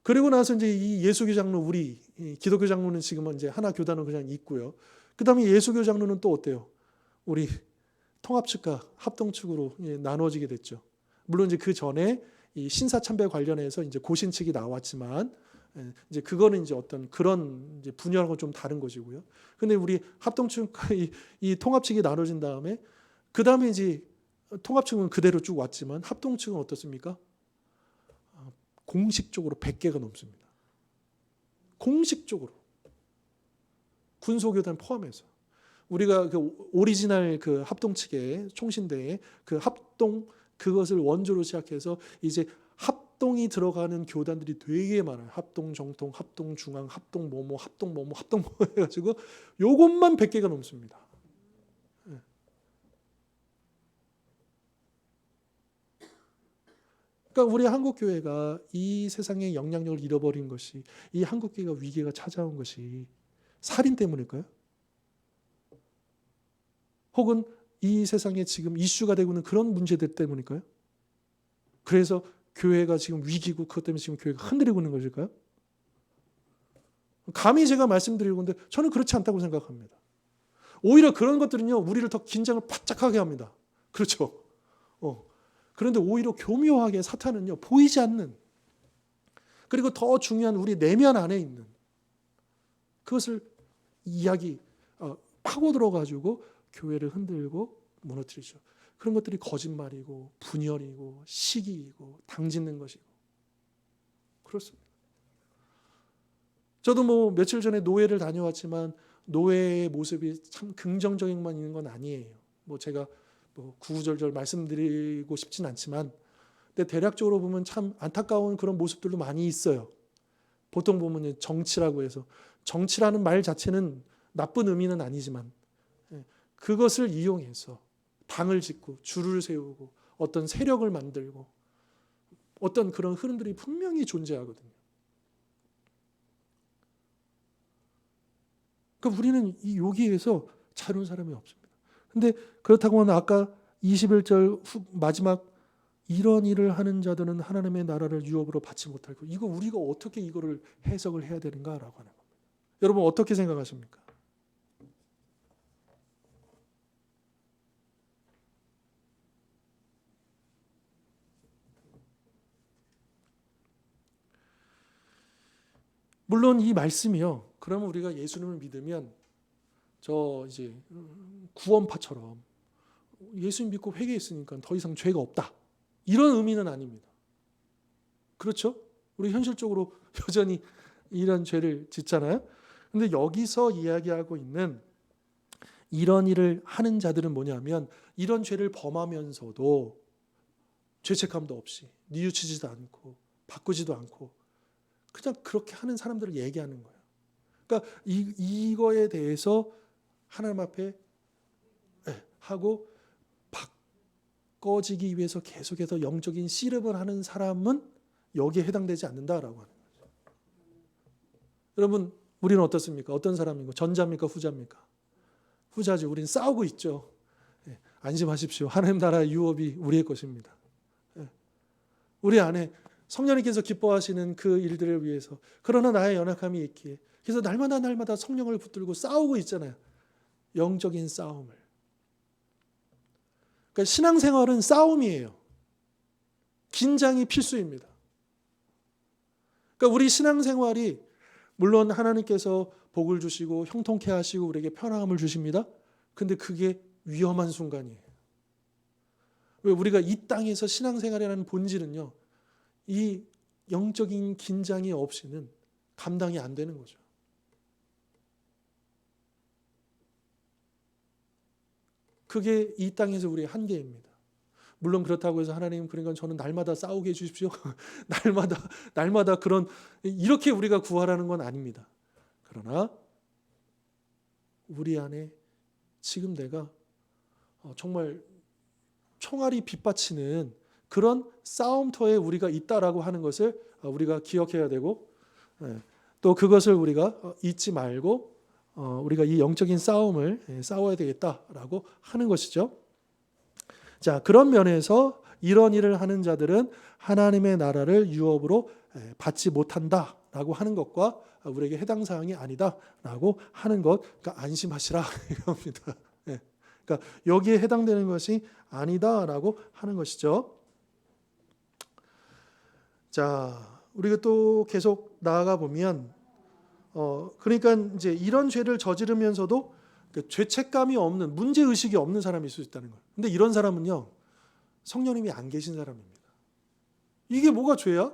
그리고 나서 이제 이 예수교 장로 우리 이 기독교 장로는 지금은 이제 하나 교단은 그냥 있고요. 그다음에 예수교 장로는 또 어때요? 우리 통합 측과 합동 측으로 나눠지게 됐죠. 물론 이제 그 전에 이 신사참배 관련해서 이제 고신 측이 나왔지만 이제 그거는 이제 어떤 그런 이제 분야하고 좀 다른 것이고요. 근데 우리 합동 측과 이 통합 측이 나눠진 다음에 그 다음에 이제 통합 측은 그대로 쭉 왔지만 합동 측은 어떻습니까? 공식적으로 100개가 넘습니다. 공식적으로 군소교단 포함해서 우리가 그 오리지널 그 합동 측의 총신대에 그 합동 그것을 원조로 시작해서 이제 합동이 들어가는 교단들이 되게 많아요. 합동 정통, 합동 중앙, 합동 뭐뭐, 합동 뭐뭐, 합동 뭐 해가지고 요것만 100개가 넘습니다. 그러니까 우리 한국 교회가 이 세상의 영향력을 잃어버린 것이 이 한국 교회가 위기가 찾아온 것이 살인 때문일까요? 혹은 이 세상에 지금 이슈가 되고 있는 그런 문제들 때문일까요? 그래서 교회가 지금 위기고 그것 때문에 지금 교회가 흔들리고 있는 것일까요? 감히 제가 말씀드리고 있는데 저는 그렇지 않다고 생각합니다. 오히려 그런 것들은요 우리를 더 긴장을 바짝하게 합니다. 그렇죠? 그런데 오히려 교묘하게 사탄은요 보이지 않는 그리고 더 중요한 우리 내면 안에 있는 그것을 이야기 파고 들어가지고 교회를 흔들고 무너뜨리죠. 그런 것들이 거짓말이고 분열이고 시기이고 당짓는 것이고 그렇습니다. 저도 뭐 며칠 전에 노회를 다녀왔지만 노회의 모습이 참 긍정적인만 있는 건 아니에요. 뭐 제가 뭐 구구절절 말씀드리고 싶진 않지만 근데 대략적으로 보면 참 안타까운 그런 모습들도 많이 있어요. 보통 보면 정치라고 해서 정치라는 말 자체는 나쁜 의미는 아니지만 그것을 이용해서 당을 짓고 줄을 세우고 어떤 세력을 만들고 어떤 그런 흐름들이 분명히 존재하거든요. 그러니까 우리는 이 여기에서 자유로운 사람이 없습니다. 근데 그렇다고 하면 아까 21절 마지막 이런 일을 하는 자들은 하나님의 나라를 유업으로 받지 못할 거. 이거 우리가 어떻게 이거를 해석을 해야 되는가라고 하는 겁니다. 여러분 어떻게 생각하십니까? 물론 이 말씀이요. 그러면 우리가 예수님을 믿으면 저 이제 구원파처럼 예수님 믿고 회개했으니까 더 이상 죄가 없다. 이런 의미는 아닙니다. 그렇죠? 우리 현실적으로 여전히 이런 죄를 짓잖아요. 근데 여기서 이야기하고 있는 이런 일을 하는 자들은 뭐냐면 이런 죄를 범하면서도 죄책감도 없이 뉘우치지도 않고 바꾸지도 않고 그냥 그렇게 하는 사람들을 얘기하는 거예요. 그러니까 이거에 대해서 하나님 앞에 하고 바꿔지기 위해서 계속해서 영적인 씨름을 하는 사람은 여기에 해당되지 않는다라고 하는 거죠. 여러분 우리는 어떻습니까? 어떤 사람인가? 전자입니까? 후자입니까? 후자지. 우리는 싸우고 있죠. 안심하십시오. 하나님 나라의 유업이 우리의 것입니다. 우리 안에 성령님께서 기뻐하시는 그 일들을 위해서 그러나 나의 연약함이 있기에 그래서 날마다 성령을 붙들고 싸우고 있잖아요. 영적인 싸움을. 그러니까 신앙생활은 싸움이에요. 긴장이 필수입니다. 그러니까 우리 신앙생활이 물론 하나님께서 복을 주시고 형통케 하시고 우리에게 편안함을 주십니다. 근데 그게 위험한 순간이에요. 왜 우리가 이 땅에서 신앙생활이라는 본질은요. 이 영적인 긴장이 없이는 감당이 안 되는 거죠. 그게 이 땅에서 우리의 한계입니다. 물론 그렇다고 해서 하나님 그러니까 저는 날마다 싸우게 해주십시오. 날마다 그런 이렇게 우리가 구하라는 건 아닙니다. 그러나 우리 안에 지금 내가 정말 총알이 빗받치는 그런 싸움터에 우리가 있다라고 하는 것을 우리가 기억해야 되고, 또 그것을 우리가 잊지 말고 우리가 이 영적인 싸움을 싸워야 되겠다라고 하는 것이죠. 자, 그런 면에서 이런 일을 하는 자들은 하나님의 나라를 유업으로 받지 못한다라고 하는 것과 우리에게 해당 사항이 아니다라고 하는 것, 그러니까 안심하시라 이겁니다. 그러니까 여기에 해당되는 것이 아니다라고 하는 것이죠. 자, 우리가 또 계속 나아가 보면, 그러니까 이제 이런 죄를 저지르면서도 죄책감이 없는, 문제 의식이 없는 사람일 수 있다는 거예요. 근데 이런 사람은요, 성령님이 안 계신 사람입니다. 이게 뭐가 죄야?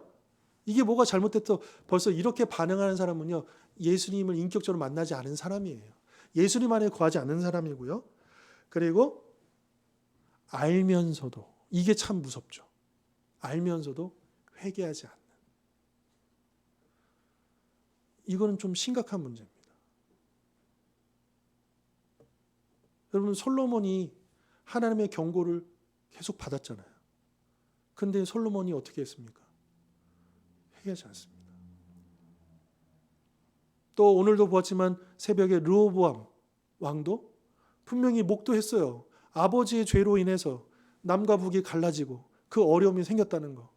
이게 뭐가 잘못됐어? 벌써 이렇게 반응하는 사람은요, 예수님을 인격적으로 만나지 않은 사람이에요. 예수님 안에 거하지 않는 사람이고요. 그리고 알면서도, 이게 참 무섭죠. 알면서도 회개하지 않는. 이거는 좀 심각한 문제입니다. 여러분, 솔로몬이 하나님의 경고를 계속 받았잖아요. 근데 솔로몬이 어떻게 했습니까? 회개하지 않습니다. 또 오늘도 보았지만 새벽에 르호보암 왕도 분명히 목도했어요. 아버지의 죄로 인해서 남과 북이 갈라지고 그 어려움이 생겼다는 거.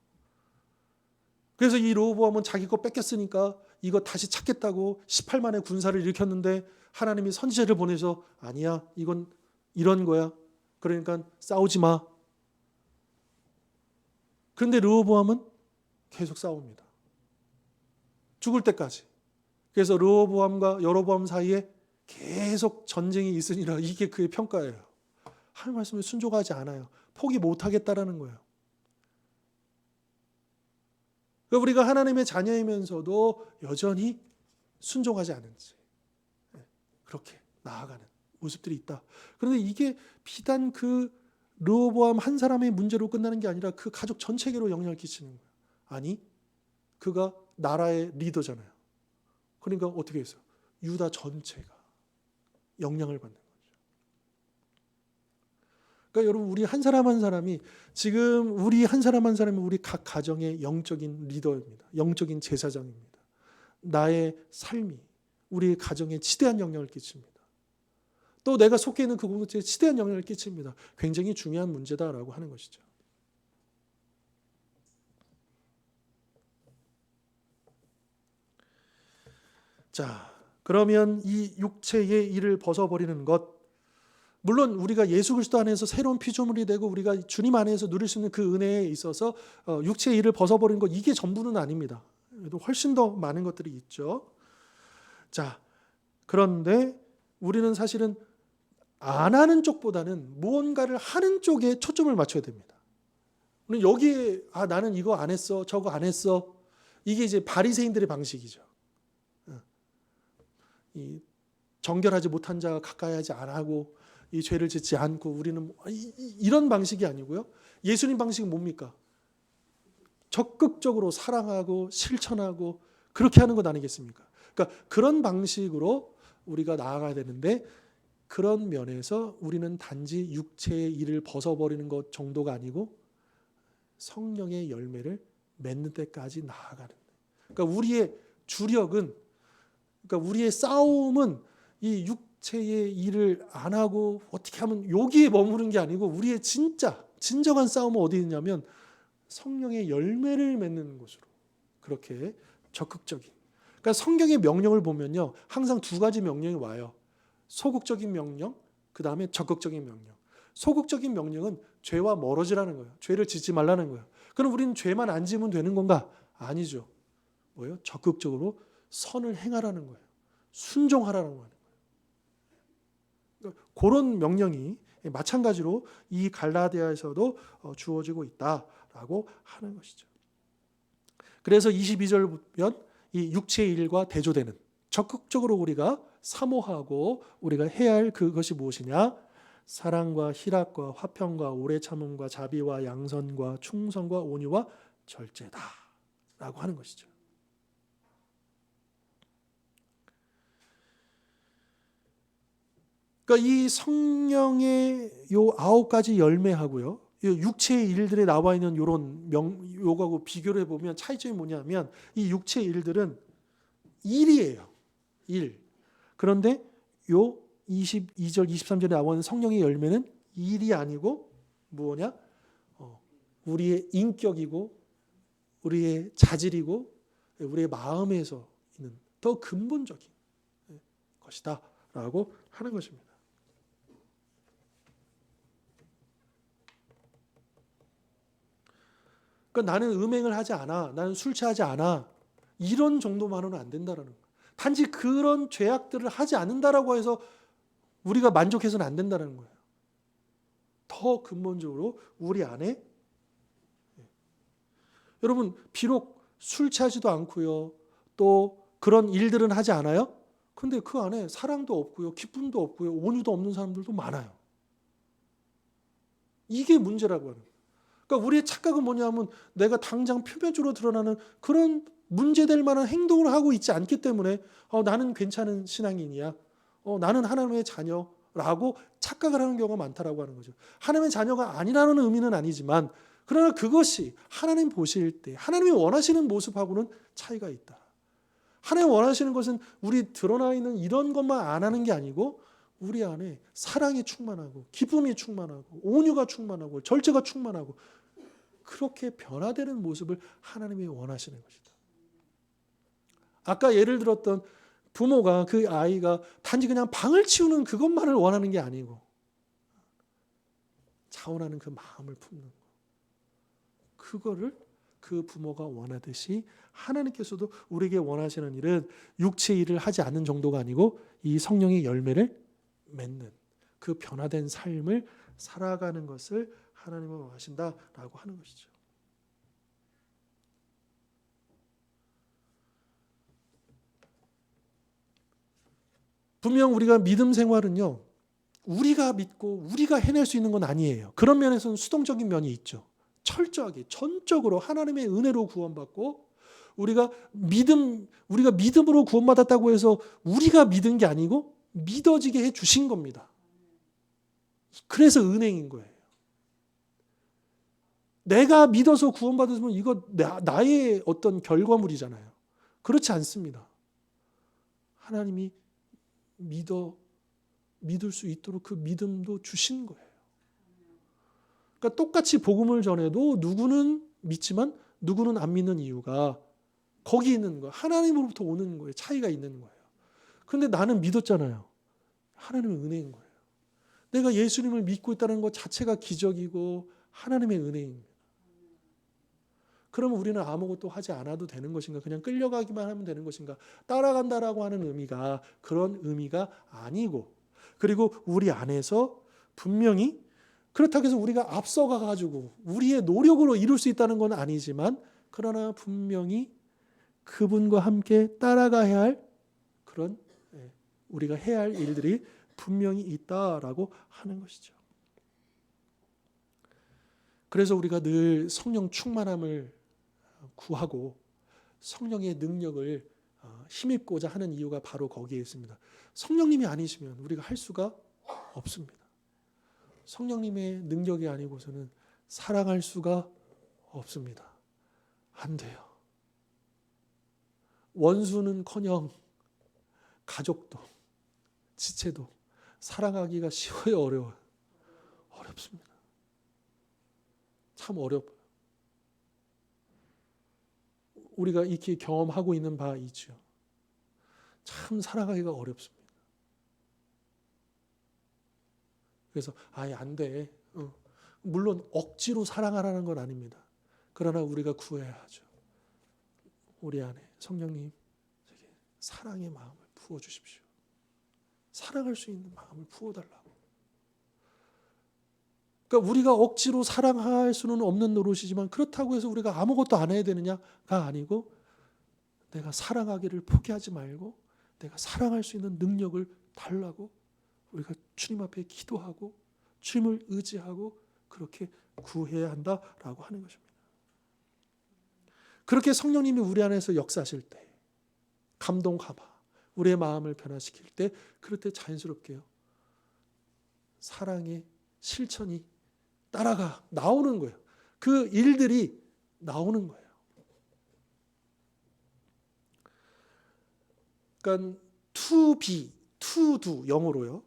그래서 이 르호보암은 자기 거 뺏겼으니까 이거 다시 찾겠다고 18만의 군사를 일으켰는데 하나님이 선지자를 보내서 아니야, 이건 이런 거야. 그러니까 싸우지 마. 그런데 르호보암은 계속 싸웁니다. 죽을 때까지. 그래서 르호보암과 여로보암 사이에 계속 전쟁이 있으니라, 이게 그의 평가예요. 하나님 말씀에 순종하지 않아요. 포기 못하겠다라는 거예요. 우리가 하나님의 자녀이면서도 여전히 순종하지 않은지, 그렇게 나아가는 모습들이 있다. 그런데 이게 비단 그 르호보암 한 사람의 문제로 끝나는 게 아니라 그 가족 전체계로 영향을 끼치는 거예요. 아니, 그가 나라의 리더잖아요. 그러니까 어떻게 했어요? 유다 전체가 영향을 받는 거죠. 그러니까 여러분, 우리 한 사람 한 사람이 지금 우리 한 사람 한 사람이 우리 각 가정의 영적인 리더입니다. 영적인 제사장입니다. 나의 삶이 우리 가정에 지대한 영향을 끼칩니다. 또 내가 속해 있는 그 공동체에 지대한 영향을 끼칩니다. 굉장히 중요한 문제다라고 하는 것이죠. 자, 그러면 이 육체의 일을 벗어버리는 것, 물론 우리가 예수 그리스도 안에서 새로운 피조물이 되고 우리가 주님 안에서 누릴 수 있는 그 은혜에 있어서 육체의 일을 벗어버리는 것, 이게 전부는 아닙니다. 훨씬 더 많은 것들이 있죠. 자, 그런데 우리는 사실은 안 하는 쪽보다는 무언가를 하는 쪽에 초점을 맞춰야 됩니다. 여기에 나는 이거 안 했어, 저거 안 했어, 이게 이제 바리새인들의 방식이죠. 이 정결하지 못한 자가 가까이 하지 않고 이 죄를 짓지 않고 우리는 이런 방식이 아니고요. 예수님 방식은 뭡니까? 적극적으로 사랑하고 실천하고 그렇게 하는 것 아니겠습니까? 그러니까 그런 방식으로 우리가 나아가야 되는데, 그런 면에서 우리는 단지 육체의 일을 벗어버리는 것 정도가 아니고 성령의 열매를 맺는 데까지 나아가는. 그러니까 우리의 주력은, 그러니까 우리의 싸움은 이 육체의 일을 안 하고 어떻게 하면 여기에 머무는 게 아니고, 우리의 진정한 싸움은 어디 있냐면 성령의 열매를 맺는 곳으로, 그렇게 적극적인. 그러니까 성경의 명령을 보면요, 항상 두 가지 명령이 와요. 소극적인 명령, 그 다음에 적극적인 명령. 소극적인 명령은 죄와 멀어지라는 거예요. 죄를 짓지 말라는 거예요. 그럼 우리는 죄만 안 지으면 되는 건가? 아니죠. 뭐예요? 적극적으로 선을 행하라는 거예요. 순종하라는 거예요. 그런 명령이 마찬가지로 이 갈라디아에서도 주어지고 있다라고 하는 것이죠. 그래서 22절 보면 이 육체의 일과 대조되는, 적극적으로 우리가 사모하고 우리가 해야 할 그것이 무엇이냐? 사랑과 희락과 화평과 오래 참음과 자비와 양선과 충성과 온유와 절제다라고 하는 것이죠. 그러니까 이 성령의 요 9가지 열매하고요, 육체의 일들에 나와 있는 요거하고 비교를 해보면 차이점이 뭐냐면 이 육체의 일들은 일이에요. 일. 그런데 요 22절 23절에 나오는 성령의 열매는 일이 아니고 뭐냐? 우리의 인격이고 우리의 자질이고 우리의 마음에서 있는 더 근본적인 것이다 라고 하는 것입니다. 그러니까 나는 음행을 하지 않아, 나는 술 취하지 않아, 이런 정도만은 안 된다라는 거예요. 단지 그런 죄악들을 하지 않는다라고 해서 우리가 만족해서는 안 된다는 거예요. 더 근본적으로 우리 안에 여러분 비록 술 취하지도 않고요, 또 그런 일들은 하지 않아요. 근데 그 안에 사랑도 없고요, 기쁨도 없고요, 온유도 없는 사람들도 많아요. 이게 문제라고 하는 거예요. 그러니까 우리의 착각은 뭐냐면 내가 당장 표면적으로 드러나는 그런 문제될 만한 행동을 하고 있지 않기 때문에 나는 괜찮은 신앙인이야, 나는 하나님의 자녀라고 착각을 하는 경우가 많다라고 하는 거죠. 하나님의 자녀가 아니라는 의미는 아니지만 그러나 그것이 하나님 보실 때 하나님이 원하시는 모습하고는 차이가 있다. 하나님 원하시는 것은 우리 드러나 있는 이런 것만 안 하는 게 아니고 우리 안에 사랑이 충만하고 기쁨이 충만하고 온유가 충만하고 절제가 충만하고 그렇게 변화되는 모습을 하나님이 원하시는 것이다. 아까 예를 들었던 부모가 그 아이가 단지 그냥 방을 치우는 그것만을 원하는 게 아니고 자원하는 그 마음을 품는 것. 그거를 그 부모가 원하듯이 하나님께서도 우리에게 원하시는 일은 육체의 일을 하지 않는 정도가 아니고 이 성령의 열매를 맺는 그 변화된 삶을 살아가는 것을 하나님은 원하신다라고 하는 것이죠. 분명 우리가 믿음 생활은요, 우리가 믿고 우리가 해낼 수 있는 건 아니에요. 그런 면에서는 수동적인 면이 있죠. 철저하게 전적으로 하나님의 은혜로 구원받고 우리가 믿음으로 구원받았다고 해서 우리가 믿은 게 아니고 믿어지게 해 주신 겁니다. 그래서 은행인 거예요. 내가 믿어서 구원받으면 이거 나의 어떤 결과물이잖아요. 그렇지 않습니다. 하나님이 믿을 수 있도록 그 믿음도 주신 거예요. 그러니까 똑같이 복음을 전해도 누구는 믿지만 누구는 안 믿는 이유가 거기 있는 거예요. 하나님으로부터 오는 거예요. 차이가 있는 거예요. 그런데 나는 믿었잖아요. 하나님의 은혜인 거예요. 내가 예수님을 믿고 있다는 것 자체가 기적이고 하나님의 은혜입니다. 그러면 우리는 아무것도 하지 않아도 되는 것인가? 그냥 끌려가기만 하면 되는 것인가? 따라간다라고 하는 의미가 그런 의미가 아니고, 그리고 우리 안에서 분명히 그렇다고 해서 우리가 앞서가 가지고 우리의 노력으로 이룰 수 있다는 건 아니지만 그러나 분명히 그분과 함께 따라가야 할 그런 우리가 해야 할 일들이 분명히 있다라고 하는 것이죠. 그래서 우리가 늘 성령 충만함을 구하고 성령의 능력을 힘입고자 하는 이유가 바로 거기에 있습니다. 성령님이 아니시면 우리가 할 수가 없습니다. 성령님의 능력이 아니고서는 사랑할 수가 없습니다. 안 돼요. 원수는커녕 가족도 지체도 사랑하기가 쉬워요, 어려워요? 어렵습니다. 참 어렵고요. 우리가 익히 경험하고 있는 바 있죠. 참 사랑하기가 어렵습니다. 그래서 아예 안 돼. 물론 억지로 사랑하라는 건 아닙니다. 그러나 우리가 구해야 하죠. 우리 안에 성령님 사랑의 마음을 부어주십시오. 사랑할 수 있는 마음을 부어달라고. 그러니까 우리가 억지로 사랑할 수는 없는 노릇이지만 그렇다고 해서 우리가 아무것도 안 해야 되느냐가 아니고 내가 사랑하기를 포기하지 말고 내가 사랑할 수 있는 능력을 달라고 우리가 주님 앞에 기도하고 주님을 의지하고 그렇게 구해야 한다라고 하는 것입니다. 그렇게 성령님이 우리 안에서 역사하실 때 감동하바 우리의 마음을 변화시킬 때 그럴 때 자연스럽게요. 사랑의 실천이 따라가 나오는 거예요. 그 일들이 나오는 거예요. 그러니까 to be, to do 영어로요.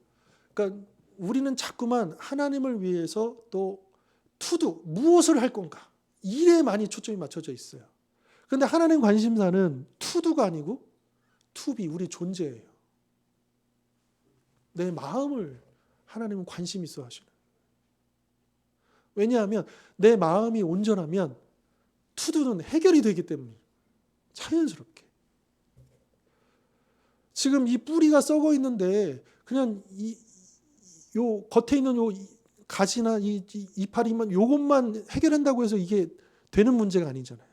그러니까 우리는 자꾸만 하나님을 위해서 또 to do 무엇을 할 건가 일에 많이 초점이 맞춰져 있어요. 그런데 하나님 관심사는 to do가 아니고 to be 우리 존재예요. 내 마음을 하나님은 관심 있어 하시는. 왜냐하면 내 마음이 온전하면 to do는 해결이 되기 때문에 자연스럽게. 지금 이 뿌리가 썩어 있는데 그냥 요 겉에 있는 요 가지나 이 이파리만 요것만 해결한다고 해서 이게 되는 문제가 아니잖아요.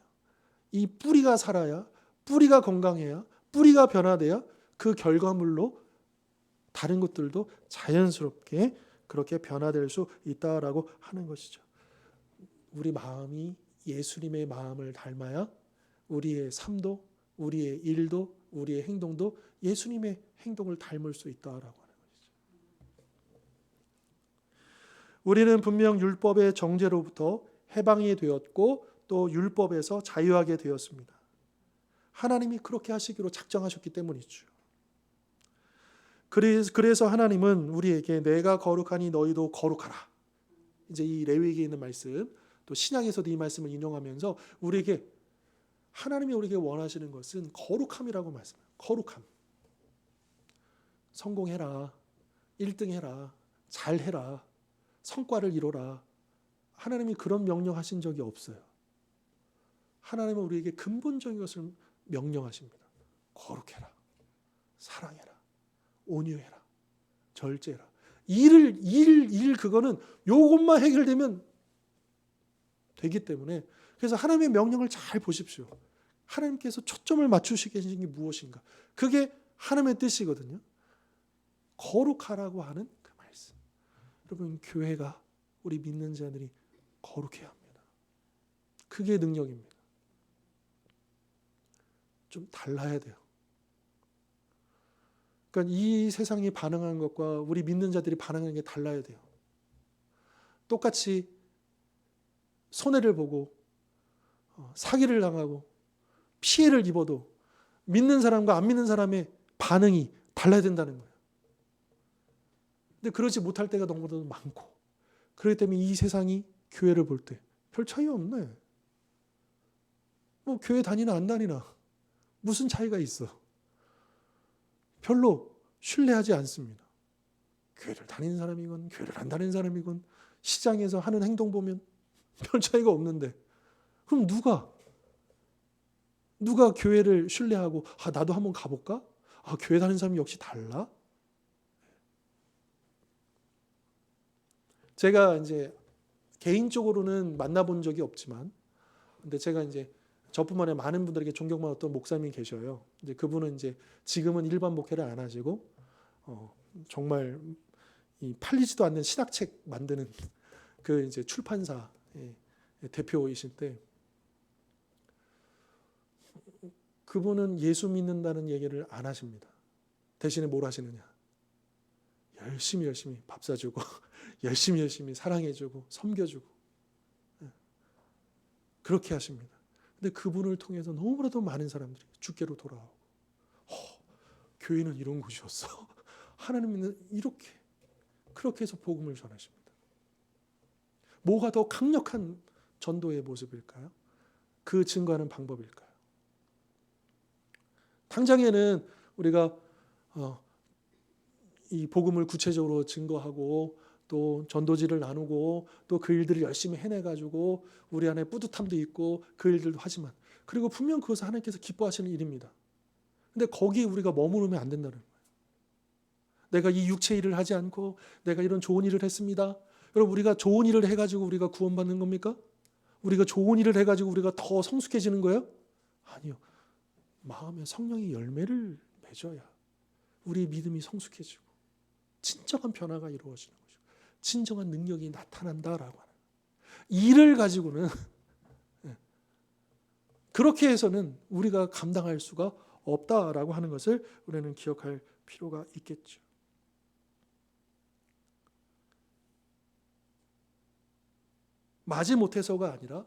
이 뿌리가 살아야, 뿌리가 건강해야, 뿌리가 변화돼야 그 결과물로 다른 것들도 자연스럽게 그렇게 변화될 수 있다라고 하는 것이죠. 우리 마음이 예수님의 마음을 닮아야 우리의 삶도, 우리의 일도, 우리의 행동도 예수님의 행동을 닮을 수 있다라고 하는 것이죠. 우리는 분명 율법의 정죄로부터 해방이 되었고 또 율법에서 자유하게 되었습니다. 하나님이 그렇게 하시기로 작정하셨기 때문이죠. 그래서 하나님은 우리에게 내가 거룩하니 너희도 거룩하라. 이제 이 레위기에 있는 말씀, 또 신약에서도 이 말씀을 인용하면서 우리에게 하나님이 우리에게 원하시는 것은 거룩함이라고 말씀해요. 거룩함. 성공해라. 1등 해라. 잘해라. 성과를 이뤄라. 하나님이 그런 명령하신 적이 없어요. 하나님은 우리에게 근본적인 것을 명령하십니다. 거룩해라. 사랑해라. 온유해라. 절제해라. 일 그거는 요것만 해결되면 되기 때문에 그래서 하나님의 명령을 잘 보십시오. 하나님께서 초점을 맞추시게 하신 게 무엇인가? 그게 하나님의 뜻이거든요. 거룩하라고 하는 그 말씀. 여러분 교회가 우리 믿는 자들이 거룩해야 합니다. 그게 능력입니다. 좀 달라야 돼요. 그러니까 이 세상이 반응하는 것과 우리 믿는 자들이 반응하는 게 달라야 돼요. 똑같이 손해를 보고 사기를 당하고 피해를 입어도 믿는 사람과 안 믿는 사람의 반응이 달라야 된다는 거예요. 근데 그러지 못할 때가 너무나도 많고 그렇기 때문에 이 세상이 교회를 볼 때 별 차이 없네. 뭐 교회 다니나 안 다니나 무슨 차이가 있어. 별로 신뢰하지 않습니다. 교회를 다니는 사람이건 교회를 안 다니는 사람이건 시장에서 하는 행동 보면 별 차이가 없는데 그럼 누가 교회를 신뢰하고 나도 한번 가볼까? 교회 다니는 사람이 역시 달라? 제가 이제 개인적으로는 만나본 적이 없지만 근데 제가 이제 저뿐만 아니라 많은 분들에게 존경받았던 목사님이 계셔요. 이제 그분은 이제 지금은 일반 목회를 안 하시고 정말 이 팔리지도 않는 신학책 만드는 그 이제 출판사 대표이신데 그분은 예수 믿는다는 얘기를 안 하십니다. 대신에 뭘 하시느냐? 열심히 밥 사주고 열심히 사랑해주고 섬겨주고 그렇게 하십니다. 근데 그분을 통해서 너무나도 많은 사람들이 주께로 돌아오고 교회는 이런 곳이었어. 하나님은 그렇게 해서 복음을 전하십니다. 뭐가 더 강력한 전도의 모습일까요? 그 증거하는 방법일까요? 당장에는 우리가 이 복음을 구체적으로 증거하고 또 전도지를 나누고 또 그 일들을 열심히 해내가지고 우리 안에 뿌듯함도 있고 그 일들도 하지만 그리고 분명 그것은 하나님께서 기뻐하시는 일입니다. 근데 거기에 우리가 머무르면 안 된다는 거예요. 내가 이 육체 일을 하지 않고 내가 이런 좋은 일을 했습니다. 여러분 우리가 좋은 일을 해가지고 우리가 구원받는 겁니까? 우리가 좋은 일을 해가지고 우리가 더 성숙해지는 거예요? 아니요. 마음에 성령의 열매를 맺어야 우리 믿음이 성숙해지고 진정한 변화가 이루어지는 거죠. 진정한 능력이 나타난다라고 하는 일을 가지고는 그렇게 해서는 우리가 감당할 수가 없다라고 하는 것을 우리는 기억할 필요가 있겠죠. 마지못해서가 아니라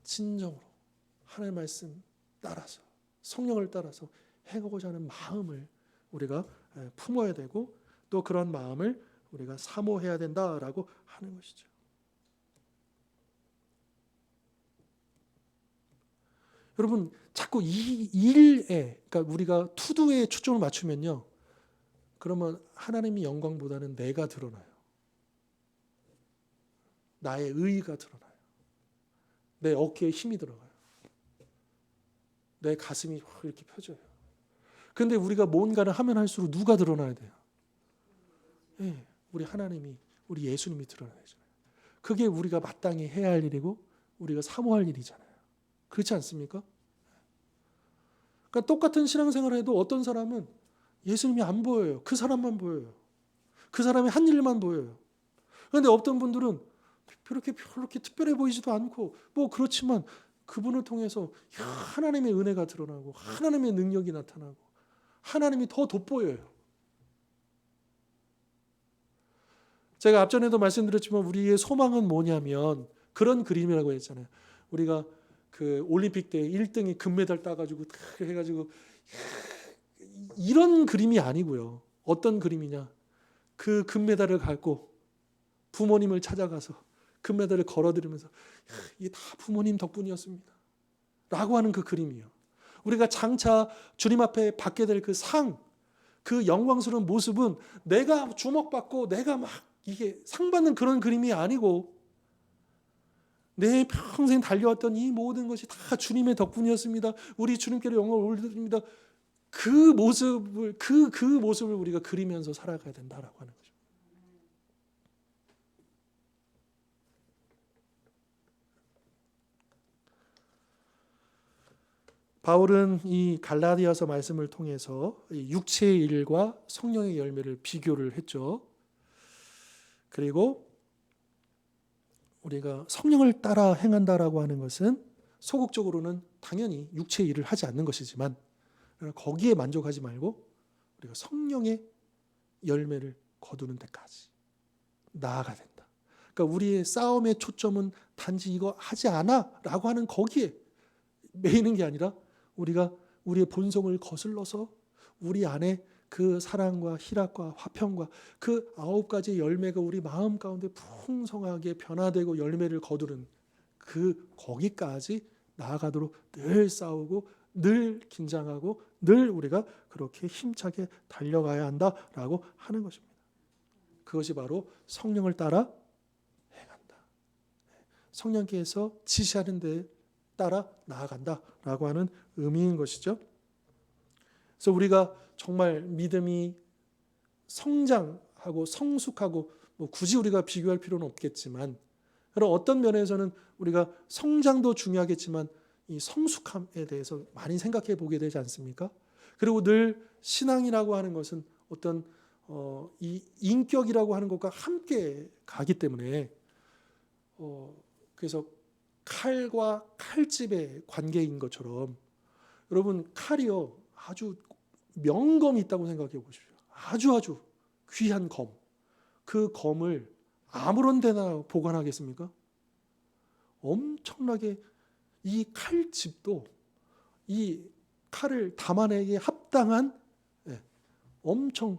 진정으로 하나님의 말씀 따라서 성령을 따라서 행하고자 하는 마음을 우리가 품어야 되고 또 그런 마음을 우리가 사모해야 된다라고 하는 것이죠. 여러분 자꾸 이 일에 그러니까 우리가 투두에 초점을 맞추면요. 그러면 하나님의 영광보다는 내가 드러나요. 나의 의의가 드러나요. 내 어깨에 힘이 들어가요. 내 가슴이 확 이렇게 펴져요. 그런데 우리가 뭔가를 하면 할수록 누가 드러나야 돼요? 네, 우리 하나님이, 우리 예수님이 드러나야 되잖아요. 그게 우리가 마땅히 해야 할 일이고 우리가 사모할 일이잖아요. 그렇지 않습니까? 그러니까 똑같은 신앙생활을 해도 어떤 사람은 예수님이 안 보여요. 그 사람만 보여요. 그 사람의 한 일만 보여요. 그런데 어떤 분들은 그렇게 특별해 보이지도 않고 뭐 그렇지만 그분을 통해서 하나님의 은혜가 드러나고 하나님의 능력이 나타나고 하나님이 더 돋보여요. 제가 앞전에도 말씀드렸지만 우리의 소망은 뭐냐면 그런 그림이라고 했잖아요. 우리가 그 올림픽 때 1등이 금메달 따가지고 해가지고 이런 그림이 아니고요. 어떤 그림이냐? 그 금메달을 갖고 부모님을 찾아가서 금메달을 걸어드리면서 이게 다 부모님 덕분이었습니다. 라고 하는 그 그림이에요. 우리가 장차 주님 앞에 받게 될 그 상, 그 영광스러운 모습은 내가 주목받고 내가 막 이게 상 받는 그런 그림이 아니고 내 평생 달려왔던 이 모든 것이 다 주님의 덕분이었습니다. 우리 주님께로 영광을 올려드립니다. 그 모습을 그 모습을 우리가 그리면서 살아가야 된다라고 하는 거죠. 바울은 이 갈라디아서 말씀을 통해서 육체의 일과 성령의 열매를 비교를 했죠. 그리고 우리가 성령을 따라 행한다라고 하는 것은 소극적으로는 당연히 육체의 일을 하지 않는 것이지만 거기에 만족하지 말고 우리가 성령의 열매를 거두는 데까지 나아가야 된다. 그러니까 우리의 싸움의 초점은 단지 이거 하지 않아라고 하는 거기에 매이는 게 아니라 우리가 우리의 본성을 거슬러서 우리 안에 그 사랑과 희락과 화평과 그 9가지 열매가 우리 마음 가운데 풍성하게 변화되고 열매를 거두는 그 거기까지 나아가도록 늘 싸우고 늘 긴장하고 늘 우리가 그렇게 힘차게 달려가야 한다라고 하는 것입니다. 그것이 바로 성령을 따라 행한다. 성령께서 지시하는 데 따라 나아간다라고 하는 의미인 것이죠. 그래서 우리가 정말 믿음이 성장하고 성숙하고 뭐 굳이 우리가 비교할 필요는 없겠지만 그런 어떤 면에서는 우리가 성장도 중요하겠지만 이 성숙함에 대해서 많이 생각해 보게 되지 않습니까? 그리고 늘 신앙이라고 하는 것은 어떤 이 인격이라고 하는 것과 함께 가기 때문에 그래서 칼과 칼집의 관계인 것처럼 여러분 칼이요 아주 명검이 있다고 생각해 보십시오. 아주 귀한 검. 그 검을 아무런 데나 보관하겠습니까? 엄청나게 이 칼집도 이 칼을 담아내기에 합당한 엄청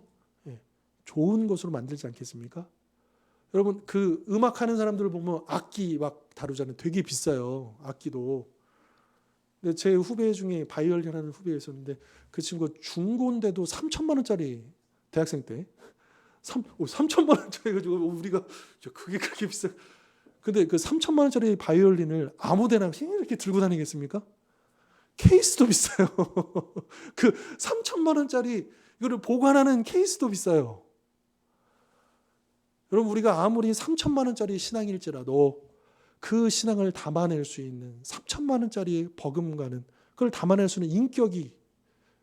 좋은 것으로 만들지 않겠습니까? 여러분 그 음악하는 사람들을 보면 악기 막 다루잖아요. 되게 비싸요. 악기도. 근데 제 후배 중에 바이올린 하는 후배가 있었는데 그 친구가 중고인데도 3천만 원짜리 대학생 때 3천만 원짜리 가지고 우리가 그게 그렇게 비싸. 근데 그 3천만 원짜리 바이올린을 아무데나 이렇게 들고 다니겠습니까? 케이스도 비싸요. 그 3천만 원짜리 이거를 보관하는 케이스도 비싸요. 여러분 우리가 아무리 3천만 원짜리 신앙일지라도 그 신앙을 담아낼 수 있는 3천만 원짜리 버금가는 그걸 담아낼 수 있는 인격이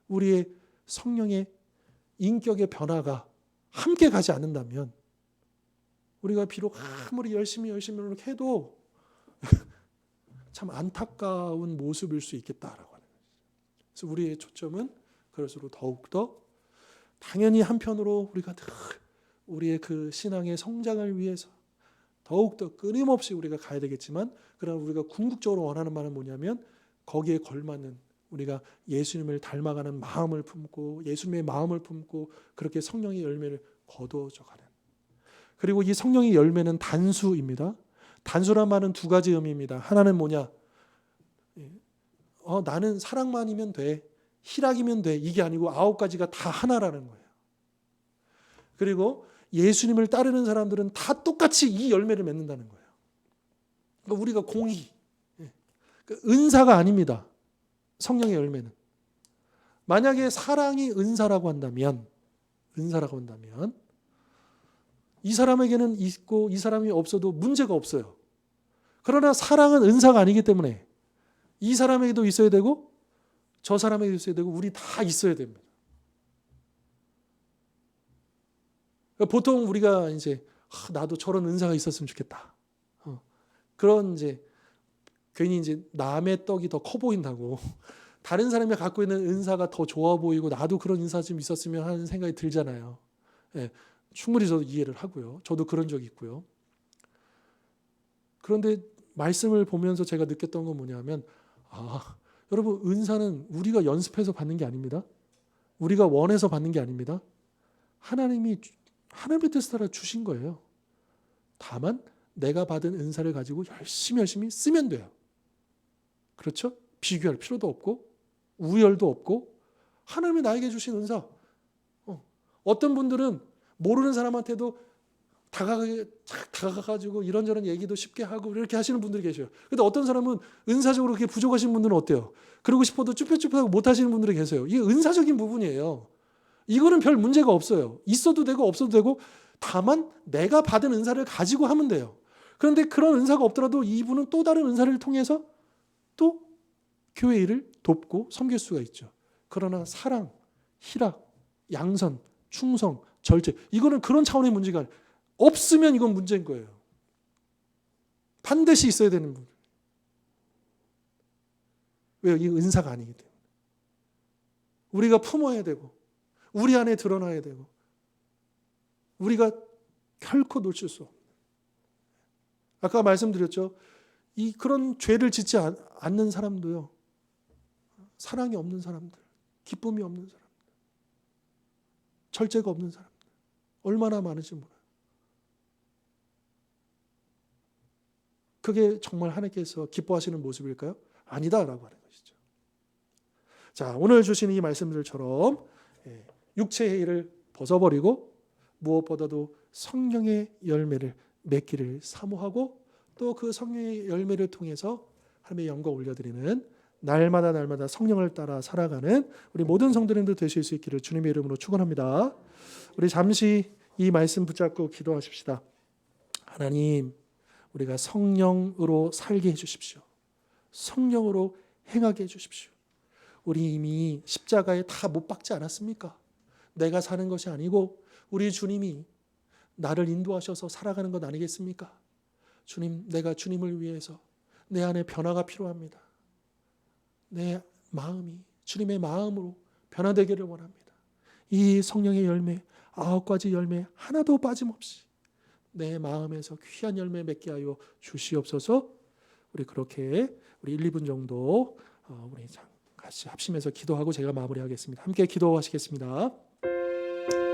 우리의 성령의 인격의 변화가 함께 가지 않는다면 우리가 비록 아무리 열심히 이렇게 해도 참 안타까운 모습일 수 있겠다라고 하는 거죠. 그래서 우리의 초점은 그럴수록 더욱더 당연히 한편으로 우리가 늘 우리의 그 신앙의 성장을 위해서 더욱더 끊임없이 우리가 가야 되겠지만, 그러나 우리가 궁극적으로 원하는 바는 뭐냐면 거기에 걸맞는 우리가 예수님을 닮아가는 마음을 품고 예수님의 마음을 품고 그렇게 성령의 열매를 거두어져가는. 그리고 이 성령의 열매는 단수입니다. 단수란 말은 두 가지 의미입니다. 하나는 뭐냐? 나는 사랑만이면 돼, 희락이면 돼, 이게 아니고 9가지가 다 하나라는 거예요. 그리고 예수님을 따르는 사람들은 다 똑같이 이 열매를 맺는다는 거예요. 그러니까 우리가 공의, 은사가 아닙니다. 성령의 열매는. 만약에 사랑이 은사라고 한다면 이 사람에게는 있고 이 사람이 없어도 문제가 없어요. 그러나 사랑은 은사가 아니기 때문에 이 사람에게도 있어야 되고 저 사람에게도 있어야 되고 우리 다 있어야 됩니다. 보통 우리가 이제 나도 저런 은사가 있었으면 좋겠다. 그런 이제 괜히 이제 남의 떡이 더 커 보인다고 다른 사람이 갖고 있는 은사가 더 좋아 보이고 나도 그런 은사 좀 있었으면 하는 생각이 들잖아요. 예, 충분히 저도 이해를 하고요. 저도 그런 적이 있고요. 그런데 말씀을 보면서 제가 느꼈던 건 뭐냐면 여러분, 은사는 우리가 연습해서 받는 게 아닙니다. 우리가 원해서 받는 게 아닙니다. 하나님의 뜻에 따라 주신 거예요. 다만 내가 받은 은사를 가지고 열심히 쓰면 돼요. 그렇죠? 비교할 필요도 없고 우열도 없고 하나님이 나에게 주신 은사. 어떤 분들은 모르는 사람한테도 다가가가지고 이런저런 얘기도 쉽게 하고 이렇게 하시는 분들이 계셔요. 그런데 어떤 사람은 은사적으로 그렇게 부족하신 분들은 어때요? 그러고 싶어도 쭈뼛쭈뼛하고 못하시는 분들이 계세요. 이게 은사적인 부분이에요. 이거는 별 문제가 없어요. 있어도 되고 없어도 되고 다만 내가 받은 은사를 가지고 하면 돼요. 그런데 그런 은사가 없더라도 이분은 또 다른 은사를 통해서 또 교회 일을 돕고 섬길 수가 있죠. 그러나 사랑, 희락, 양선, 충성, 절제, 이거는 그런 차원의 문제가 없으면 이건 문제인 거예요. 반드시 있어야 되는 분. 왜요? 이 은사가 아니기 때문에. 우리가 품어야 되고 우리 안에 드러나야 되고 우리가 결코 놓칠 수 없는. 아까 말씀드렸죠. 그런 죄를 짓지 않는 사람도요. 사랑이 없는 사람들, 기쁨이 없는 사람들, 절제가 없는 사람들 얼마나 많은지 몰라요. 그게 정말 하나님께서 기뻐하시는 모습일까요? 아니다라고 하는 것이죠. 자, 오늘 주신 이 말씀들처럼 육체의 일을 벗어버리고 무엇보다도 성령의 열매를 맺기를 사모하고 또 그 성령의 열매를 통해서 하나님의 영광 올려드리는 날마다 성령을 따라 살아가는 우리 모든 성도님들 되실 수 있기를 주님의 이름으로 축원합니다. 우리 잠시 이 말씀 붙잡고 기도하십시다. 하나님, 우리가 성령으로 살게 해주십시오. 성령으로 행하게 해주십시오. 우리 이미 십자가에 다 못 박지 않았습니까? 내가 사는 것이 아니고 우리 주님이 나를 인도하셔서 살아가는 것 아니겠습니까? 주님, 내가 주님을 위해서 내 안에 변화가 필요합니다. 내 마음이 주님의 마음으로 변화되기를 원합니다. 이 성령의 열매, 9가지 열매 하나도 빠짐없이 내 마음에서 귀한 열매 맺게 하여 주시옵소서. 우리 그렇게 우리 1, 2분 정도 우리 같이 합심해서 기도하고 제가 마무리하겠습니다. 함께 기도하시겠습니다.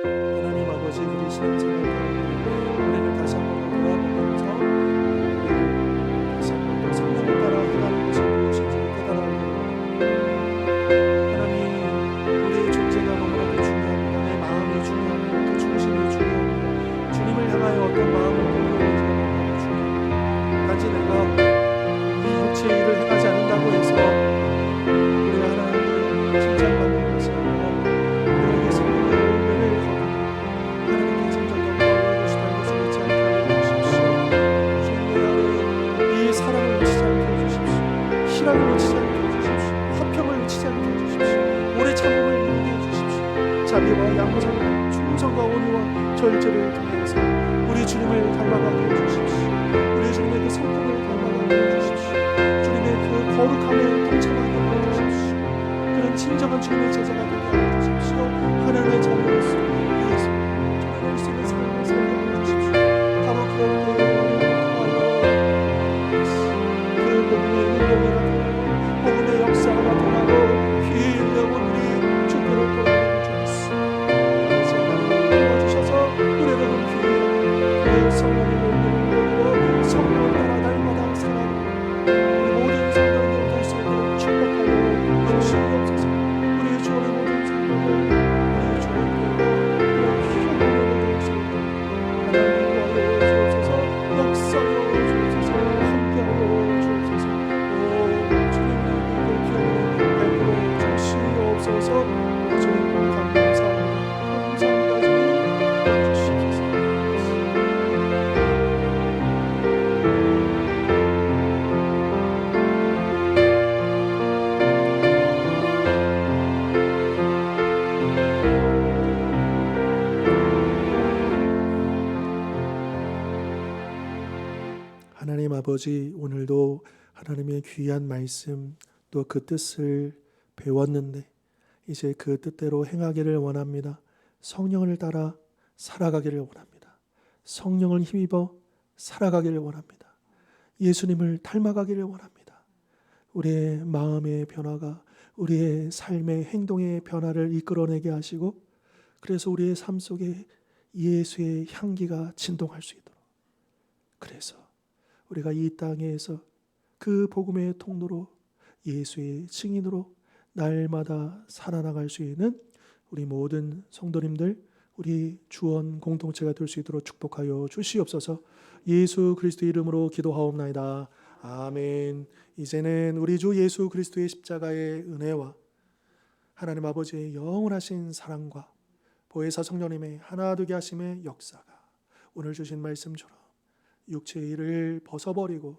하나님 아버지, 우리 신앙생활 우리를 다시 한번 돌아보면서 다시 한번 성령을 따라 행하는 것이 무엇인지 깨달아오고 하나님, 우리의 존재가 너무나도 중요합니다. 내 마음이 중요합니다. 그 중심이 중요합니다. 주님을 향하여 어떤 마음을 품는지가 너무나도 중요합니다. 단지 내가 이 육체의 일을 행하지 않는다고 해서 우리가 하나님께 칭찬받는 것이 아니라 우리가 이 성령의 열매를 거두고 하나님께 점점 더 것이다 이것을 잊지 않게 하여 주십시오. 주님, 우리 이 사랑을 놓치지 않게 해주십시오. 희락을 놓치지 않게 해주십시오. 화평을 놓치지 않게 해주십시오. 오래 참음을 이루게 해주십시오. 자비와 양선, 충성과 온유와 절제를 통해서 우리 주님을 닮아가게 해주십시오. 우리 주님의 그 성품을 닮아가게 해주십시오. 주님의 그 거룩함에 동참하게 해주십시오. 그런 진정한 주님의 제자가 되게 해주십시오. 하나님의 자녀로서 예수 주님을 쓰는 삶을 살게 해주십시오. 바로 그럴 때 아버지, 오늘도 하나님의 귀한 말씀 또 그 뜻을 배웠는데 이제 그 뜻대로 행하기를 원합니다. 성령을 따라 살아가기를 원합니다. 성령을 힘입어 살아가기를 원합니다. 예수님을 닮아가기를 원합니다. 우리의 마음의 변화가 우리의 삶의 행동의 변화를 이끌어내게 하시고, 그래서 우리의 삶 속에 예수의 향기가 진동할 수 있도록, 그래서 우리가 이 땅에서 그 복음의 통로로 예수의 증인으로 날마다 살아나갈 수 있는 우리 모든 성도님들, 우리 주원 공동체가 될 수 있도록 축복하여 주시옵소서. 예수 그리스도 이름으로 기도하옵나이다. 아멘. 이제는 우리 주 예수 그리스도의 십자가의 은혜와 하나님 아버지의 영원하신 사랑과 보혜사 성령님의 하나 되게 하심의 역사가 오늘 주신 말씀처럼 육체의 일을 벗어버리고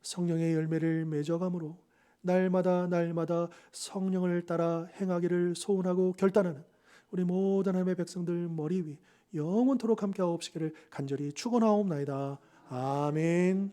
성령의 열매를 맺어감으로 날마다 성령을 따라 행하기를 소원하고 결단하는 우리 모든 하나님의 백성들 머리 위 영원토록 함께하옵시기를 간절히 축원하옵나이다. 아멘.